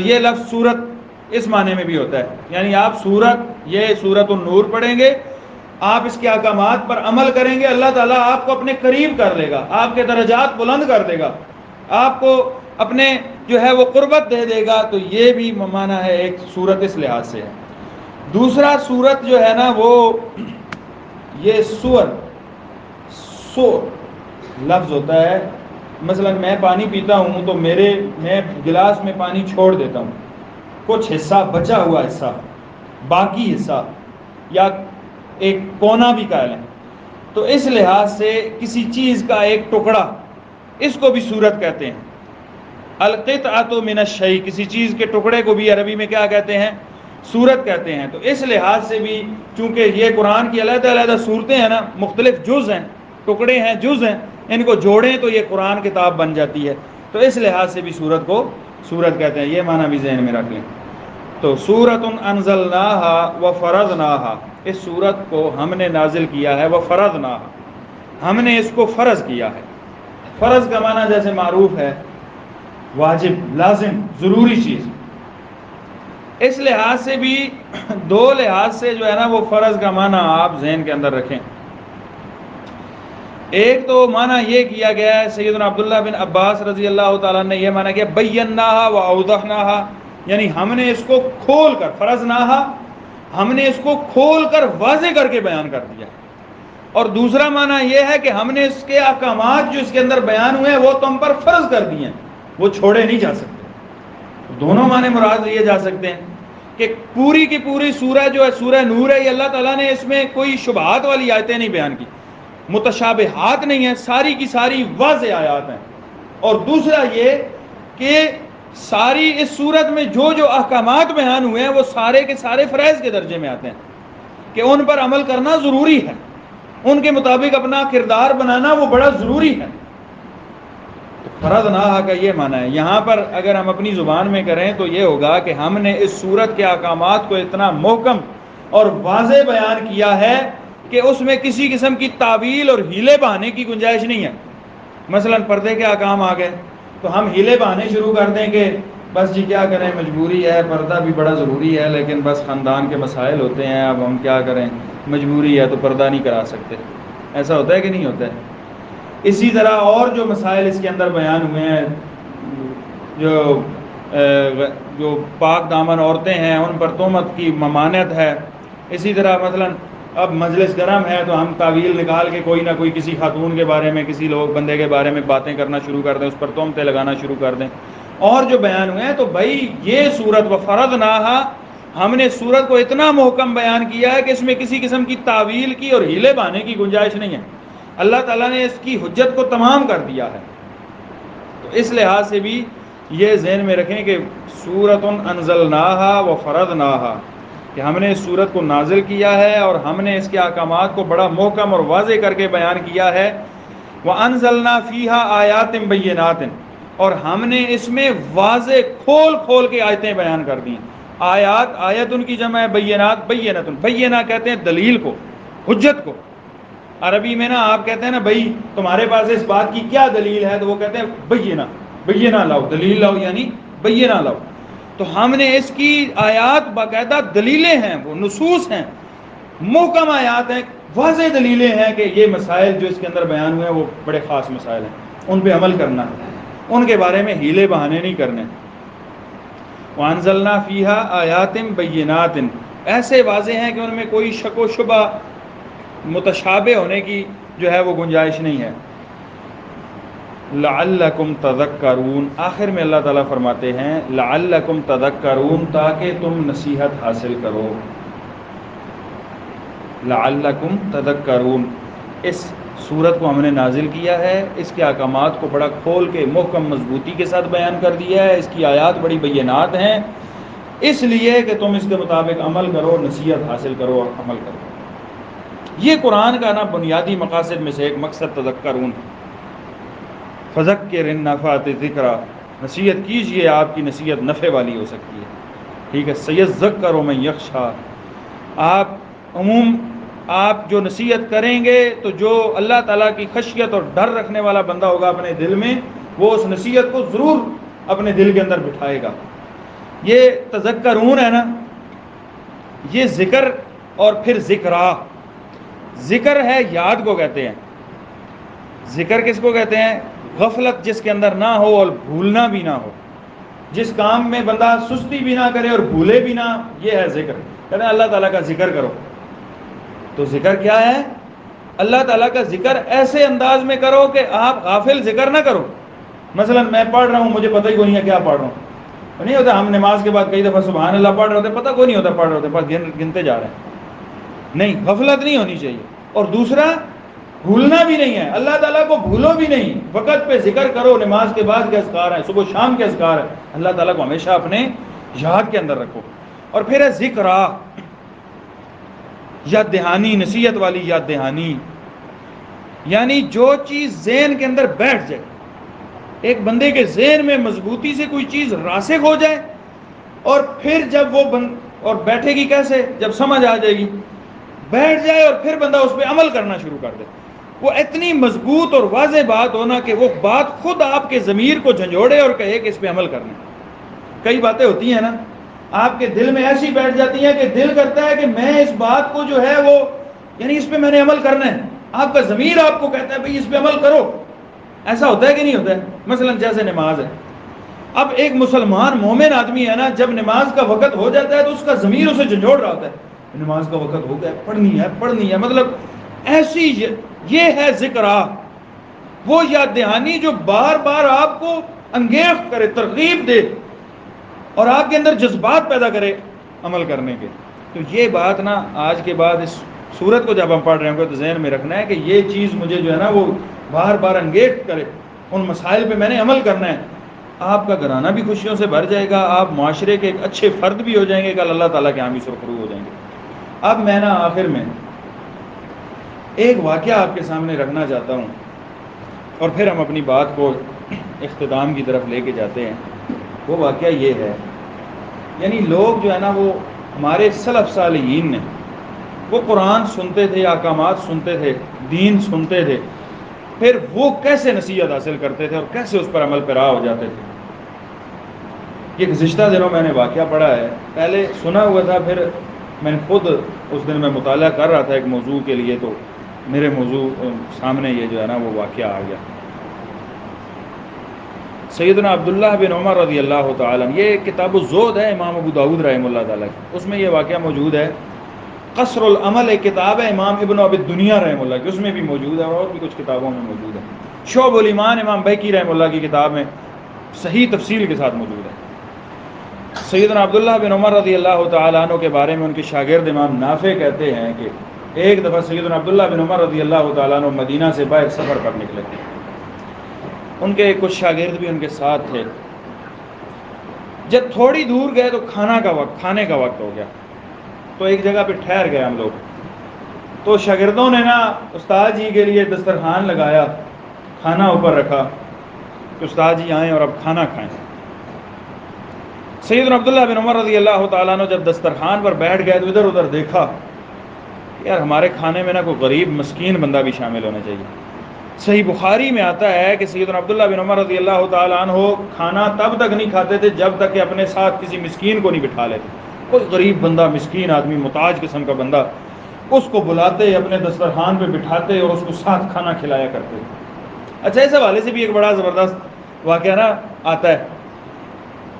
یہ لفظ سورت اس معنی میں بھی ہوتا ہے، یعنی آپ سورت، یہ سورت النور پڑھیں گے، آپ اس کے احکامات پر عمل کریں گے، اللہ تعالیٰ آپ کو اپنے قریب کر لے گا، آپ کے درجات بلند کر دے گا، آپ کو اپنے جو ہے وہ قربت دے دے گا۔ تو یہ بھی معنی ہے ایک سورت اس لحاظ سے ہے۔ دوسرا سورت جو ہے نا وہ یہ سور لفظ ہوتا ہے۔ مثلا میں پانی پیتا ہوں تو میں گلاس میں پانی چھوڑ دیتا ہوں، کچھ حصہ بچا ہوا حصہ، باقی حصہ یا ایک کونا بھی کہہ لیں، تو اس لحاظ سے کسی چیز کا ایک ٹکڑا، اس کو بھی سورت کہتے ہیں۔ القطعۃ من الشیء، کسی چیز کے ٹکڑے کو بھی عربی میں کیا کہتے ہیں؟ سورت کہتے ہیں۔ تو اس لحاظ سے بھی چونکہ یہ قرآن کی علیحدہ علیحدہ صورتیں ہیں نا، مختلف جز ہیں، ٹکڑے ہیں، جز ہیں، ان کو جوڑیں تو یہ قرآن کتاب بن جاتی ہے، تو اس لحاظ سے بھی سورت کو سورت کہتے ہیں۔ یہ معنی بھی ذہن میں رکھ لیں۔ تو سورۃ انزلناها وفرضناها، اس سورت کو ہم نے نازل کیا ہے، وفرضناها، ہم نے اس کو فرض کیا ہے۔ فرض کا معنی جیسے معروف ہے واجب، لازم، ضروری چیز۔ اس لحاظ سے بھی دو لحاظ سے جو ہے نا وہ فرض کا معنی آپ ذہن کے اندر رکھیں۔ ایک تو معنی یہ کیا گیا ہے، سیدنا عبداللہ بن عباس رضی اللہ تعالیٰ نے یہ معنی کیا بیناها واوضحناها، یعنی ہم نے اس کو کھول کر، فرضناها، ہم نے اس کو کھول کر واضح کر کے بیان کر دیا۔ اور دوسرا معنی یہ ہے کہ ہم نے اس کے احکامات جو اس کے اندر بیان ہوئے ہیں وہ تم پر فرض کر دیے ہیں، وہ چھوڑے نہیں جا سکتے۔ دونوں معنی مراد لیے جا سکتے ہیں کہ پوری کی پوری سورہ جو ہے سورہ نور ہے، یہ اللہ تعالیٰ نے اس میں کوئی شبہات والی آیتیں نہیں بیان کی، متشابہات نہیں ہیں، ساری کی ساری واضح آیات ہیں۔ اور دوسرا یہ کہ ساری اس صورت میں جو جو احکامات بیان ہوئے ہیں وہ سارے کے سارے فرائض کے درجے میں آتے ہیں کہ ان پر عمل کرنا ضروری ہے، ان کے مطابق اپنا کردار بنانا وہ بڑا ضروری ہے۔ فرضناها کا یہ معنی ہے۔ یہاں پر اگر ہم اپنی زبان میں کریں تو یہ ہوگا کہ ہم نے اس صورت کے احکامات کو اتنا محکم اور واضح بیان کیا ہے کہ اس میں کسی قسم کی تعویل اور ہیلے بہانے کی گنجائش نہیں ہے۔ مثلا پردے کے احکام آ گئے تو ہم ہیلے بہانے شروع کر دیں کہ بس جی کیا کریں، مجبوری ہے، پردہ بھی بڑا ضروری ہے، لیکن بس خاندان کے مسائل ہوتے ہیں، اب ہم کیا کریں، مجبوری ہے تو پردہ نہیں کرا سکتے۔ ایسا ہوتا ہے کہ نہیں ہوتا ہے؟ اسی طرح اور جو مسائل اس کے اندر بیان ہوئے ہیں، جو پاک دامن عورتیں ہیں ان پر تہمت کی ممانعت ہے۔ اسی طرح مثلا اب مجلس گرم ہے تو ہم تعویل نکال کے کوئی نہ کوئی کسی خاتون کے بارے میں، کسی لوگ بندے کے بارے میں باتیں کرنا شروع کر دیں، اس پر تہمتیں لگانا شروع کر دیں، اور جو بیان ہوئے ہیں۔ تو بھائی یہ سورت وفرضناها، ہم نے سورت کو اتنا محکم بیان کیا ہے کہ اس میں کسی قسم کی تعویل کی اور ہیلے بہانے کی گنجائش نہیں ہے۔ اللہ تعالیٰ نے اس کی حجت کو تمام کر دیا ہے۔ تو اس لحاظ سے بھی یہ ذہن میں رکھیں کہ سورۃ انزلناها وفرضناها، کہ ہم نے اس سورت کو نازل کیا ہے اور ہم نے اس کے احکامات کو بڑا محکم اور واضح کر کے بیان کیا ہے۔ وَأَنزَلْنَا فِيهَا آيَاتٍ بَيِّنَاتٍ، اور ہم نے اس میں واضح کھول کھول کے آیتیں بیان کر دی۔ آیات، آیت ان کی جمع ہے بینات، بینتن، بینہ کہتے ہیں دلیل کو، حجت کو۔ عربی میں نا آپ کہتے ہیں نا بھائی تمہارے پاس اس بات کی کیا دلیل ہے، تو وہ کہتے ہیں بینہ، بینہ لاؤ، دلیل لاؤ، یعنی بینہ لاؤ۔ تو ہم نے اس کی آیات باقاعدہ دلیلیں ہیں، وہ نصوص ہیں، محکم آیات ہیں، واضح دلیلیں ہیں کہ یہ مسائل جو اس کے اندر بیان ہوئے ہیں وہ بڑے خاص مسائل ہیں، ان پہ عمل کرنا ہے، ان کے بارے میں ہیلے بہانے نہیں کرنے۔ وَأَنزَلْنَا فِيهَا آيَاتٍ بَيِّنَاتٍ، ایسے واضح ہیں کہ ان میں کوئی شک و شبہ متشابہ ہونے کی جو ہے وہ گنجائش نہیں ہے۔ لعلکم تذکرون، آخر میں اللہ تعالیٰ فرماتے ہیں لعلکم تذکرون، تاکہ تم نصیحت حاصل کرو۔ لعلکم تذکرون، اس سورت کو ہم نے نازل کیا ہے، اس کے احکامات کو بڑا کھول کے محکم مضبوطی کے ساتھ بیان کر دیا ہے، اس کی آیات بڑی بینات ہیں، اس لیے کہ تم اس کے مطابق عمل کرو، نصیحت حاصل کرو اور عمل کرو۔ یہ قرآن کا نا بنیادی مقاصد میں سے ایک مقصد تذکرون، فذکر ان نفعت ذکرہ، نصیحت کیجئے، آپ کی نصیحت نفع والی ہو سکتی ہے، ٹھیک ہے۔ سیذکر من یخشی، آپ جو نصیحت کریں گے تو جو اللہ تعالیٰ کی خشیت اور ڈر رکھنے والا بندہ ہوگا اپنے دل میں، وہ اس نصیحت کو ضرور اپنے دل کے اندر بٹھائے گا۔ یہ تذکرون ہے نا، یہ ذکر اور پھر ذکرہ، ذکر ہے یاد کو کہتے ہیں، ذکر کس کو کہتے ہیں؟ غفلت جس کے اندر نہ ہو اور بھولنا بھی نہ ہو، جس کام میں بندہ سستی بھی نہ کرے اور بھولے بھی نہ، یہ ہے ذکر۔ کہتے ہیں اللہ تعالیٰ کا ذکر کرو، تو ذکر کیا ہے؟ اللہ تعالیٰ کا ذکر ایسے انداز میں کرو کہ آپ غافل ذکر نہ کرو۔ مثلا میں پڑھ رہا ہوں، مجھے پتہ ہی کوئی نہیں ہے کیا پڑھ رہا ہوں، نہیں ہوتا ہم نماز کے بعد کئی دفعہ سبحان اللہ پڑھ رہے ہوتے، پتہ کوئی نہیں ہوتا پڑھ رہے ہوتے، بس گنتے جا رہے ہیں، نہیں، غفلت نہیں ہونی چاہیے۔ اور دوسرا بھولنا بھی نہیں ہے، اللہ تعالیٰ کو بھولو بھی نہیں، وقت پہ ذکر کرو، نماز کے بعد کے اذکار ہیں، صبح شام کے اذکار ہیں، اللہ تعالیٰ کو ہمیشہ اپنے یاد کے اندر رکھو۔ اور پھر ہے ذکرہ، یاد دہانی، نصیحت والی یاد دہانی، یعنی جو چیز ذہن کے اندر بیٹھ جائے، ایک بندے کے ذہن میں مضبوطی سے کوئی چیز راسخ ہو جائے، اور پھر جب وہ اور بیٹھے گی کیسے؟ جب سمجھ آ جائے گی، بیٹھ جائے اور پھر بندہ اس پہ عمل کرنا شروع کر دے، وہ اتنی مضبوط اور واضح بات ہونا کہ وہ بات خود آپ کے ضمیر کو جھنجھوڑے اور کہے کہ اس پہ عمل کرنا۔ کئی باتیں ہوتی ہیں نا آپ کے دل میں ایسی بیٹھ جاتی ہیں کہ دل کرتا ہے کہ میں اس بات کو جو ہے وہ یعنی اس پہ میں نے عمل کرنا ہے، آپ کا ضمیر آپ کو کہتا ہے بھئی اس پہ عمل کرو۔ ایسا ہوتا ہے کہ نہیں ہوتا ہے؟ مثلا جیسے نماز ہے، اب ایک مسلمان مومن آدمی ہے نا، جب نماز کا وقت ہو جاتا ہے تو اس کا ضمیر اسے جھنجھوڑ رہا ہوتا ہے، نماز کا وقت ہو گیا، پڑھنی ہے، مطلب ایسی یہ ہے ذکرہ، وہ یاد دہانی جو بار بار آپ کو انگیخت کرے، ترغیب دے اور آپ کے اندر جذبات پیدا کرے عمل کرنے کے۔ تو یہ بات نا آج کے بعد اس سورت کو جب ہم پڑھ رہے ہیں تو ذہن میں رکھنا ہے کہ یہ چیز مجھے جو ہے نا وہ بار بار انگیخت کرے، ان مسائل پہ میں نے عمل کرنا ہے۔ آپ کا گھرانہ بھی خوشیوں سے بھر جائے گا، آپ معاشرے کے ایک اچھے فرد بھی ہو جائیں گے، کل اللہ تعالیٰ کے ہاں بھی سرخرو ہو جائیں گے۔ اب میں نا آخر میں ایک واقعہ آپ کے سامنے رکھنا چاہتا ہوں اور پھر ہم اپنی بات کو اختتام کی طرف لے کے جاتے ہیں۔ وہ واقعہ یہ ہے، یعنی لوگ جو ہے نا وہ ہمارے سلف صالحین نے وہ قرآن سنتے تھے، احکامات سنتے تھے، دین سنتے تھے، پھر وہ کیسے نصیحت حاصل کرتے تھے اور کیسے اس پر عمل پیرا ہو جاتے تھے۔ یہ گزشتہ دنوں میں نے واقعہ پڑھا ہے، پہلے سنا ہوا تھا، پھر میں نے خود اس دن میں مطالعہ کر رہا تھا ایک موضوع کے لیے، تو میرے موضوع سامنے یہ جو ہے نا وہ واقعہ آ گیا۔ سیدنا عبداللہ بن عمر رضی اللہ تعالیٰ، یہ کتاب الزہد ہے امام ابو داؤد رحمہ اللہ تعالیٰ کی، اس میں یہ واقعہ موجود ہے۔ قصر العمل ایک کتاب ہے امام ابن ابی الدنیا رحمہ اللہ کی، اس میں بھی موجود ہے، اور بھی کچھ کتابوں میں موجود ہے۔ شعب الایمان امام بہقی رحمہ اللہ کی کتاب میں صحیح تفصیل کے ساتھ موجود ہے۔ سیدنا عبداللہ بن عمر رضی اللہ تعالیٰ عنہ کے بارے میں ان کے شاگرد امام نافع کہتے ہیں کہ ایک دفعہ سیدنا عبداللہ بن عمر رضی اللہ تعالیٰ عنہ مدینہ سے باہر سفر پر نکلے، ان کے کچھ شاگرد بھی ان کے ساتھ تھے۔ جب تھوڑی دور گئے تو کھانے کا وقت ہو گیا، تو ایک جگہ پہ ٹھہر گئے ہم لوگ، تو شاگردوں نے نا استاد جی کے لیے دسترخوان لگایا، کھانا اوپر رکھا کہ استاد جی آئیں اور اب کھانا کھائیں۔ سیدنا عبداللہ بن عمر رضی اللہ تعالیٰ عنہ جب دسترخوان پر بیٹھ گئے تو ادھر ادھر دیکھا، یار ہمارے کھانے میں نا کوئی غریب مسکین بندہ بھی شامل ہونا چاہیے۔ صحیح بخاری میں آتا ہے کہ سیدنا عبداللہ بن عمر رضی اللہ تعالیٰ عنہ کھانا تب تک نہیں کھاتے تھے جب تک کہ اپنے ساتھ کسی مسکین کو نہیں بٹھا لیتے، کوئی غریب بندہ، مسکین آدمی، محتاج قسم کا بندہ اس کو بلاتے اپنے دسترخوان پہ بٹھاتے اور اس کو ساتھ کھانا کھلایا کرتے. اچھا اس حوالے سے بھی ایک بڑا زبردست واقعہ نا آتا ہے.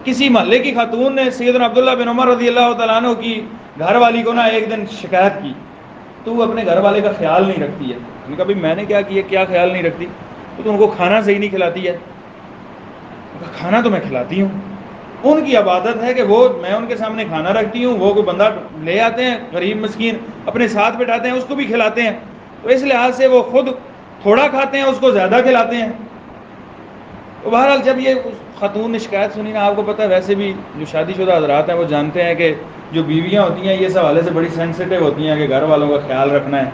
کسی محلے کی خاتون نے سیدنا عبداللہ بن عمر رضی اللہ تعالیٰ عنہ کی گھر والی کو نا ایک دن شکایت کی, تو اپنے گھر والے کا خیال نہیں رکھتی ہے. انہوں نے کہا بھائی میں نے کیا کیا, کیا خیال نہیں رکھتی؟ تو ان کو کھانا صحیح نہیں کھلاتی ہے. کھانا تو میں کھلاتی ہوں, ان کی عبادت ہے کہ وہ میں ان کے سامنے کھانا رکھتی ہوں, وہ کوئی بندہ لے آتے ہیں غریب مسکین اپنے ساتھ بٹھاتے ہیں, اس کو بھی کھلاتے ہیں, تو اس لحاظ سے وہ خود تھوڑا کھاتے ہیں, اس کو زیادہ کھلاتے ہیں. تو بہرحال جب یہ خاتون نے شکایت سنی نا, آپ کو پتہ ہے ویسے بھی جو شادی شدہ حضرات ہیں وہ جانتے ہیں کہ جو بیویاں ہوتی ہیں یہ اس حوالے سے بڑی سینسٹیو ہوتی ہیں کہ گھر والوں کا خیال رکھنا ہے,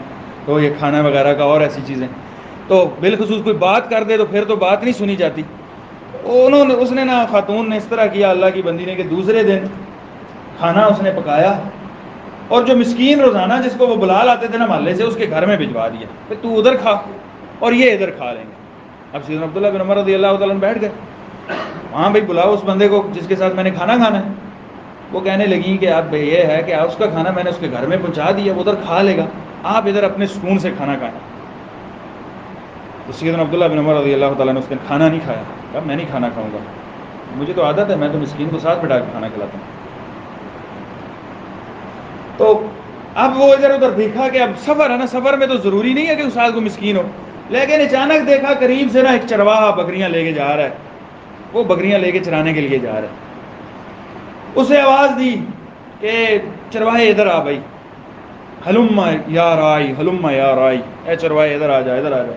تو یہ کھانا وغیرہ کا اور ایسی چیزیں, تو بالخصوص کوئی بات کر دے تو پھر تو بات نہیں سنی جاتی. اس نے نا خاتون نے اس طرح کیا اللہ کی بندی نے کہ دوسرے دن کھانا اس نے پکایا اور جو مسکین روزانہ جس کو وہ بلا لاتے تھے نا محلے سے, اس کے گھر میں بھجوا دیا کہ تو ادھر کھا اور یہ ادھر کھا لیں گے. اب سیدنا عبداللہ بن عمر رضی اللہ تعالیٰ بیٹھ گئے, ہاں بھائی بلاؤ اس بندے کو جس کے ساتھ میں نے کھانا کھانا ہے. وہ کہنے لگی کہ اب یہ ہے کہ اس کا کھانا میں نے اس کے گھر میں پہنچا دیا, وہ ادھر کھا لے گا, آپ ادھر اپنے سکون سے کھانا کھائیں. تو سیدنا عبداللہ بن عمر رضی اللہ تعالیٰ نے اس نے کھانا نہیں کھایا. کہا میں نہیں کھانا کھاؤں گا, مجھے تو عادت ہے, میں تو مسکین کو ساتھ بٹھا کے کھانا کھلاتا ہوں. تو اب وہ ادھر ادھر دیکھا کہ اب سفر ہے نا, سفر میں تو ضروری نہیں ہے کہ استاد کو مسکین ہو, لیکن اچانک دیکھا قریب سے نا ایک چرواہا بکریاں لے کے جا رہا ہے, وہ بکریاں لے کے چرانے کے لیے جا رہا ہے. اسے آواز دی کہ چرواہے ادھر آ بھائی, ہلم یا رائی, ہلم یا رائی, اے چرواہے ادھر آ جا, ادھر آ جا.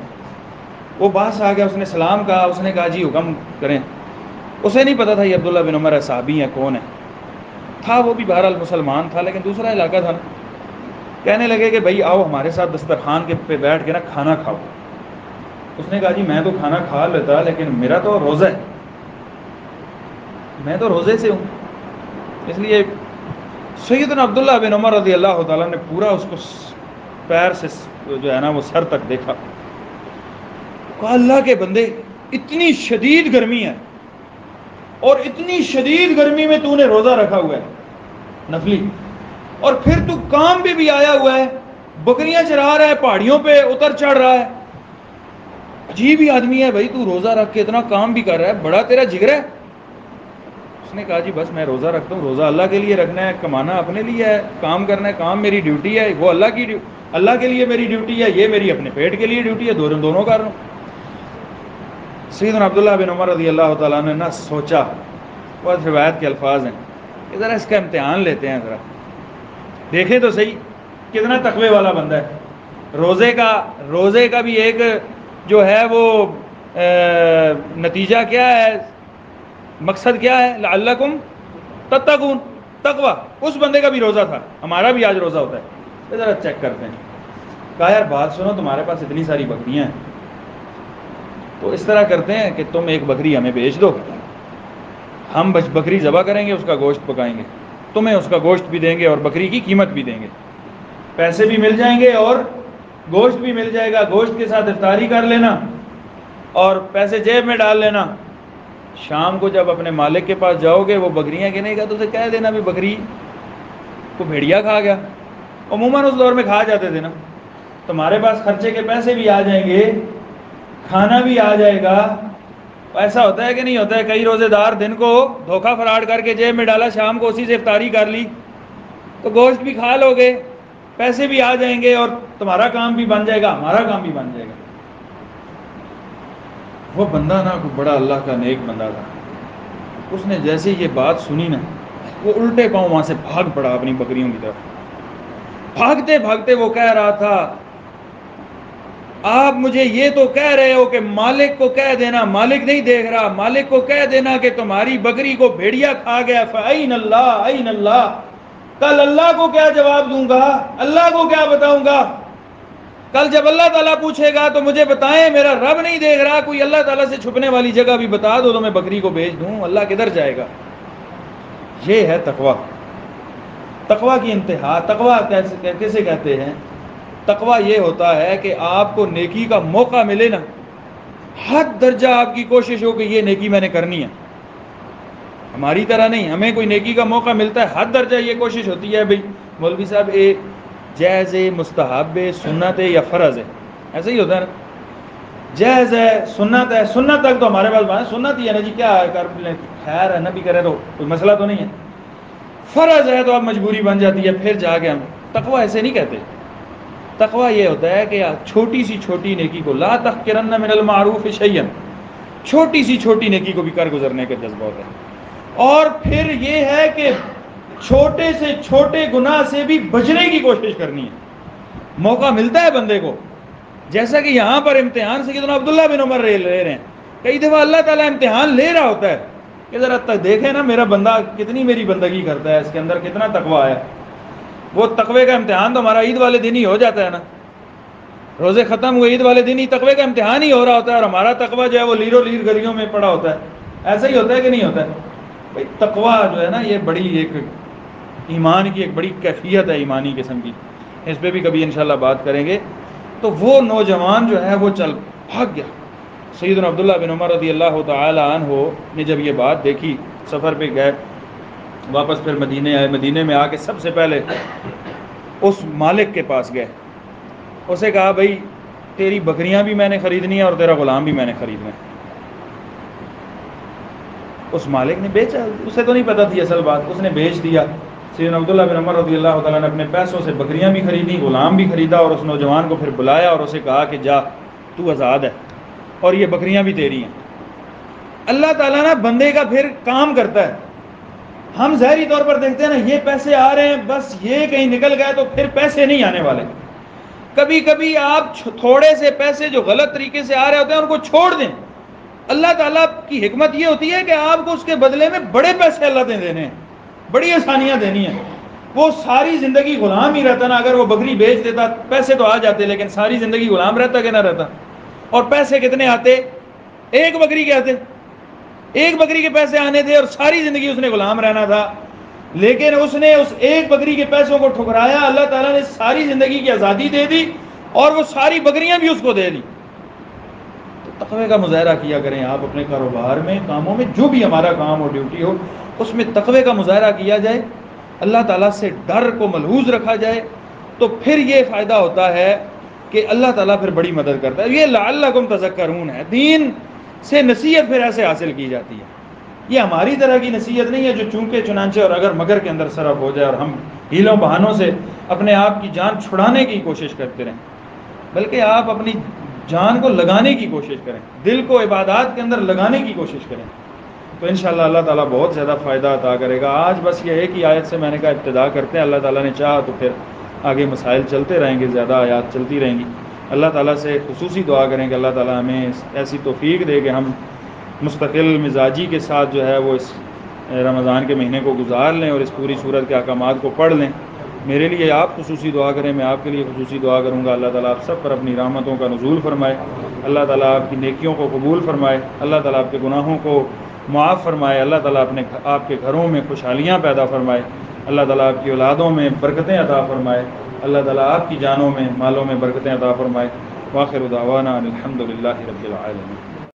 وہ باس آ گیا, اس نے سلام کہا, اس نے کہا جی حکم کریں. اسے نہیں پتا تھا یہ عبداللہ بن عمر صحابی ہیں, کون ہے تھا, وہ بھی بہرحال مسلمان تھا لیکن دوسرا علاقہ تھا. کہنے لگے کہ بھائی آؤ ہمارے ساتھ دسترخوان کے پہ بیٹھ کے نا کھانا کھاؤ. اس نے کہا جی میں تو کھانا کھا لیتا لیکن میرا تو روزہ ہے, میں تو روزے سے ہوں. اس لیے سیدنا عبداللہ بن عمر رضی اللہ تعالیٰ نے پورا اس کو پیر سے جو ہے نا وہ سر تک دیکھا. کہا اللہ کے بندے اتنی شدید گرمی ہے اور اتنی شدید گرمی میں تو نے روزہ رکھا ہوا ہے نفلی, اور پھر تو کام بھی آیا ہوا ہے, بکریاں چرا رہا ہے, پہاڑیوں پہ اتر چڑھ رہا ہے, عجیب ہی آدمی ہے بھائی, تو روزہ رکھ کے اتنا کام بھی کر رہا ہے, بڑا تیرا جگر ہے. اس نے کہا جی بس میں روزہ رکھتا ہوں, روزہ اللہ کے لیے رکھنا ہے, کمانا اپنے لیے ہے, کام کرنا ہے, کام میری ڈیوٹی ہے, وہ اللہ کے لیے میری ڈیوٹی ہے, یہ میری اپنے پیٹ کے لیے ڈیوٹی ہے, دونوں کر رہا ہوں. سیدنا عبداللہ بن عمر رضی اللہ تعالیٰ نے نہ سوچا, بہت روایت کے الفاظ ہیں کہ ذرا اس کا امتحان لیتے ہیں, ذرا دیکھیں تو صحیح کتنا تقوی والا بندہ ہے. روزے کا بھی ایک جو ہے وہ نتیجہ کیا ہے, مقصد کیا ہے, لعلکم تتقون, تقوی. اس بندے کا بھی روزہ تھا, ہمارا بھی آج روزہ ہوتا ہے, ذرا چیک کرتے ہیں. کہا یار بات سنو, تمہارے پاس اتنی ساری بکریاں ہیں, تو اس طرح کرتے ہیں کہ تم ایک بکری ہمیں بیچ دو, ہم بکری ذبح کریں گے, اس کا گوشت پکائیں گے, تمہیں اس کا گوشت بھی دیں گے اور بکری کی قیمت بھی دیں گے, پیسے بھی مل جائیں گے اور گوشت بھی مل جائے گا. گوشت کے ساتھ افطاری کر لینا اور پیسے جیب میں ڈال لینا. شام کو جب اپنے مالک کے پاس جاؤ گے, وہ بکریاں گنے گا تو اسے کہہ دینا بھی بکری کو بھیڑیا کھا گیا. عموماً اس دور میں کھا جاتے تھے نا, تمہارے پاس خرچے کے پیسے بھی آ جائیں گے, کھانا بھی آ جائے گا. ایسا ہوتا ہے کہ نہیں ہوتا ہے, کئی روزے دار دن کو دھوکہ فراڈ کر کے جیب میں ڈالا, شام کو اسی سے افطاری کر لی, تو گوشت بھی کھا لو گے, پیسے بھی آ جائیں گے اور تمہارا کام بھی بن جائے گا, ہمارا کام بھی بن جائے گا. وہ بندہ نا بڑا اللہ کا نیک بندہ تھا. اس نے جیسے یہ بات سنی نا, وہ الٹے پاؤں وہاں سے بھاگ پڑا اپنی بکریوں کی طرف. بھاگتے بھاگتے وہ کہہ رہا تھا, آپ مجھے یہ تو کہہ رہے ہو کہ مالک کو کہہ دینا, مالک نہیں دیکھ رہا, مالک کو کہہ دینا کہ تمہاری بکری کو بھیڑیا کھا گیا. فَأَيْنَ اللَّهُ أَيْنَ اللَّهُ, کل اللہ کو کیا جواب دوں گا, اللہ کو کیا بتاؤں گا؟ کل جب اللہ تعالیٰ پوچھے گا تو مجھے بتائیں, میرا رب نہیں دیکھ رہا, کوئی اللہ تعالیٰ سے چھپنے والی جگہ بھی بتا دو تو میں بکری کو بیچ دوں, اللہ کدھر جائے گا؟ یہ ہے تقوی. تقوی کی انتہا. تقوی کیسے کہتے ہیں؟ تقوی یہ ہوتا ہے کہ آپ کو نیکی کا موقع ملے نا, حد درجہ آپ کی کوشش ہو کہ یہ نیکی میں نے کرنی ہے. ہماری طرح نہیں, ہمیں کوئی نیکی کا موقع ملتا ہے, حد درجہ یہ کوشش ہوتی ہے بھئی مولوی صاحب جائز ہے، مستحب ہے، سنت ہے یا فرض ہے؟ ایسا ہی ہوتا ہے نا، جائز ہے، سنت ہے، سنت تک تو ہمارے پاس بات سنت ہی ہے نا جی، کیا کر لیں، خیر ہے، نبی کرے تو کوئی مسئلہ تو نہیں ہے۔ فرض ہے تو اب مجبوری بن جاتی ہے، پھر جا کے ہم تقویٰ ایسے نہیں کہتے۔ تقویٰ یہ ہوتا ہے کہ چھوٹی سی چھوٹی نیکی کو، لا تحقرن من المعروف شیئا، چھوٹی سی چھوٹی نیکی کو بھی کر گزرنے کا جذبہ ہوتا ہے۔ اور پھر یہ ہے کہ چھوٹے سے چھوٹے گناہ سے بھی بچنے کی کوشش کرنی ہے۔ موقع ملتا ہے بندے کو، جیسا کہ یہاں پر امتحان سیدنا عبداللہ بن عمر لے رہے ہیں، کئی دفعہ اللہ تعالیٰ امتحان لے رہا ہوتا ہے کہ ذرا تک دیکھیں نا میرا بندہ کتنی میری بندگی کرتا ہے، اس کے اندر کتنا تقویٰ ہے۔ وہ تقوی کا امتحان تو ہمارا عید والے دن ہی ہو جاتا ہے نا، روزے ختم ہوئے عید والے دن ہی تقوی کا امتحان ہی ہو رہا ہوتا ہے، اور ہمارا تقویٰ جو ہے وہ لیرو لیر گلیوں میں پڑا ہوتا ہے۔ ایسا ہی ہوتا ہے کہ نہیں ہوتا ہے بھائی؟ تقویٰ جو ہے نا یہ بڑی ایک ایمان کی ایک بڑی کیفیت ہے، ایمانی قسم کی، اس پہ بھی کبھی انشاءاللہ بات کریں گے۔ تو وہ نوجوان جو ہے وہ چل بھاگ گیا۔ سیدنا عبداللہ بن عمر رضی اللہ تعالی عنہ نے جب یہ بات دیکھی، سفر پہ گئے، واپس پھر مدینے آئے، مدینے میں آ کے سب سے پہلے اس مالک کے پاس گئے، اسے کہا بھائی تیری بکریاں بھی میں نے خریدنی ہیں اور تیرا غلام بھی میں نے خریدنا ہے۔ اس مالک نے بیچا، اسے تو نہیں پتہ تھی اصل بات، اس نے بیچ دیا۔ سیدنا عبداللہ بن عمر رضی اللہ تعالیٰ نے اپنے پیسوں سے بکریاں بھی خریدی، غلام بھی خریدا، اور اس نوجوان کو پھر بلایا اور اسے کہا کہ جا تو آزاد ہے اور یہ بکریاں بھی تیری ہیں۔ اللہ تعالیٰ نا بندے کا پھر کام کرتا ہے۔ ہم ظاہری طور پر دیکھتے ہیں نا یہ پیسے آ رہے ہیں، بس یہ کہیں نکل گئے تو پھر پیسے نہیں آنے والے۔ کبھی کبھی آپ تھوڑے سے پیسے جو غلط طریقے سے آ رہے ہوتے ہیں ان کو چھوڑ دیں، اللہ تعالیٰ کی حکمت یہ ہوتی ہے کہ آپ کو اس کے بدلے میں بڑے پیسے اللہ نے دینے ہیں، بڑی آسانیاں دینی ہیں۔ وہ ساری زندگی غلام ہی رہتا نا، اگر وہ بکری بیچ دیتا پیسے تو آ جاتے، لیکن ساری زندگی غلام رہتا کہ نہ رہتا؟ اور پیسے کتنے آتے؟ ایک بکری کے آتے، ایک بکری کے پیسے آنے تھے اور ساری زندگی اس نے غلام رہنا تھا۔ لیکن اس نے اس ایک بکری کے پیسوں کو ٹھکرایا، اللہ تعالیٰ نے ساری زندگی کی آزادی دے دی اور وہ ساری بکریاں بھی اس کو دے دی۔ تو تقوی کا مظاہرہ کیا کریں آپ اپنے کاروبار میں، کاموں میں، جو بھی ہمارا کام ہو، ڈیوٹی ہو، اس میں تقوی کا مظاہرہ کیا جائے، اللہ تعالیٰ سے ڈر کو ملحوظ رکھا جائے، تو پھر یہ فائدہ ہوتا ہے کہ اللہ تعالیٰ پھر بڑی مدد کرتا ہے۔ یہ لعلکم تذکرون ہے، دین سے نصیحت پھر ایسے حاصل کی جاتی ہے۔ یہ ہماری طرح کی نصیحت نہیں ہے جو چونکہ چنانچہ اور اگر مگر کے اندر صرف ہو جائے اور ہم ہیلوں بہانوں سے اپنے آپ کی جان چھڑانے کی کوشش کرتے رہیں، بلکہ آپ اپنی جان کو لگانے کی کوشش کریں، دل کو عبادات کے اندر لگانے کی کوشش کریں، تو انشاءاللہ اللہ تعالیٰ بہت زیادہ فائدہ عطا کرے گا۔ آج بس یہ ایک ہی آیت سے میں نے کہا ابتدا کرتے ہیں، اللہ تعالیٰ نے چاہا تو پھر آگے مسائل چلتے رہیں گے، زیادہ آیات چلتی رہیں گی۔ اللہ تعالیٰ سے خصوصی دعا کریں کہ اللہ تعالیٰ ہمیں ایسی توفیق دے کہ ہم مستقل مزاجی کے ساتھ جو ہے وہ اس رمضان کے مہینے کو گزار لیں اور اس پوری صورت کے احکامات کو پڑھ لیں۔ میرے لیے آپ خصوصی دعا کریں، میں آپ کے لیے خصوصی دعا کروں گا۔ اللہ تعالیٰ آپ سب پر اپنی رحمتوں کا نزول فرمائے، اللہ تعالیٰ آپ کی نیکیوں کو قبول فرمائے، اللہ تعالیٰ آپ کے گناہوں کو معاف فرمائے، اللہ تعالیٰ آپ کے گھروں میں خوشحالیاں پیدا فرمائے، اللہ تعالیٰ آپ کی اولادوں میں برکتیں عطا فرمائے، اللہ تعالیٰ آپ کی جانوں میں، مالوں میں برکتیں عطا فرمائے۔ وآخر دعوانا الحمد للہ رب العالمین۔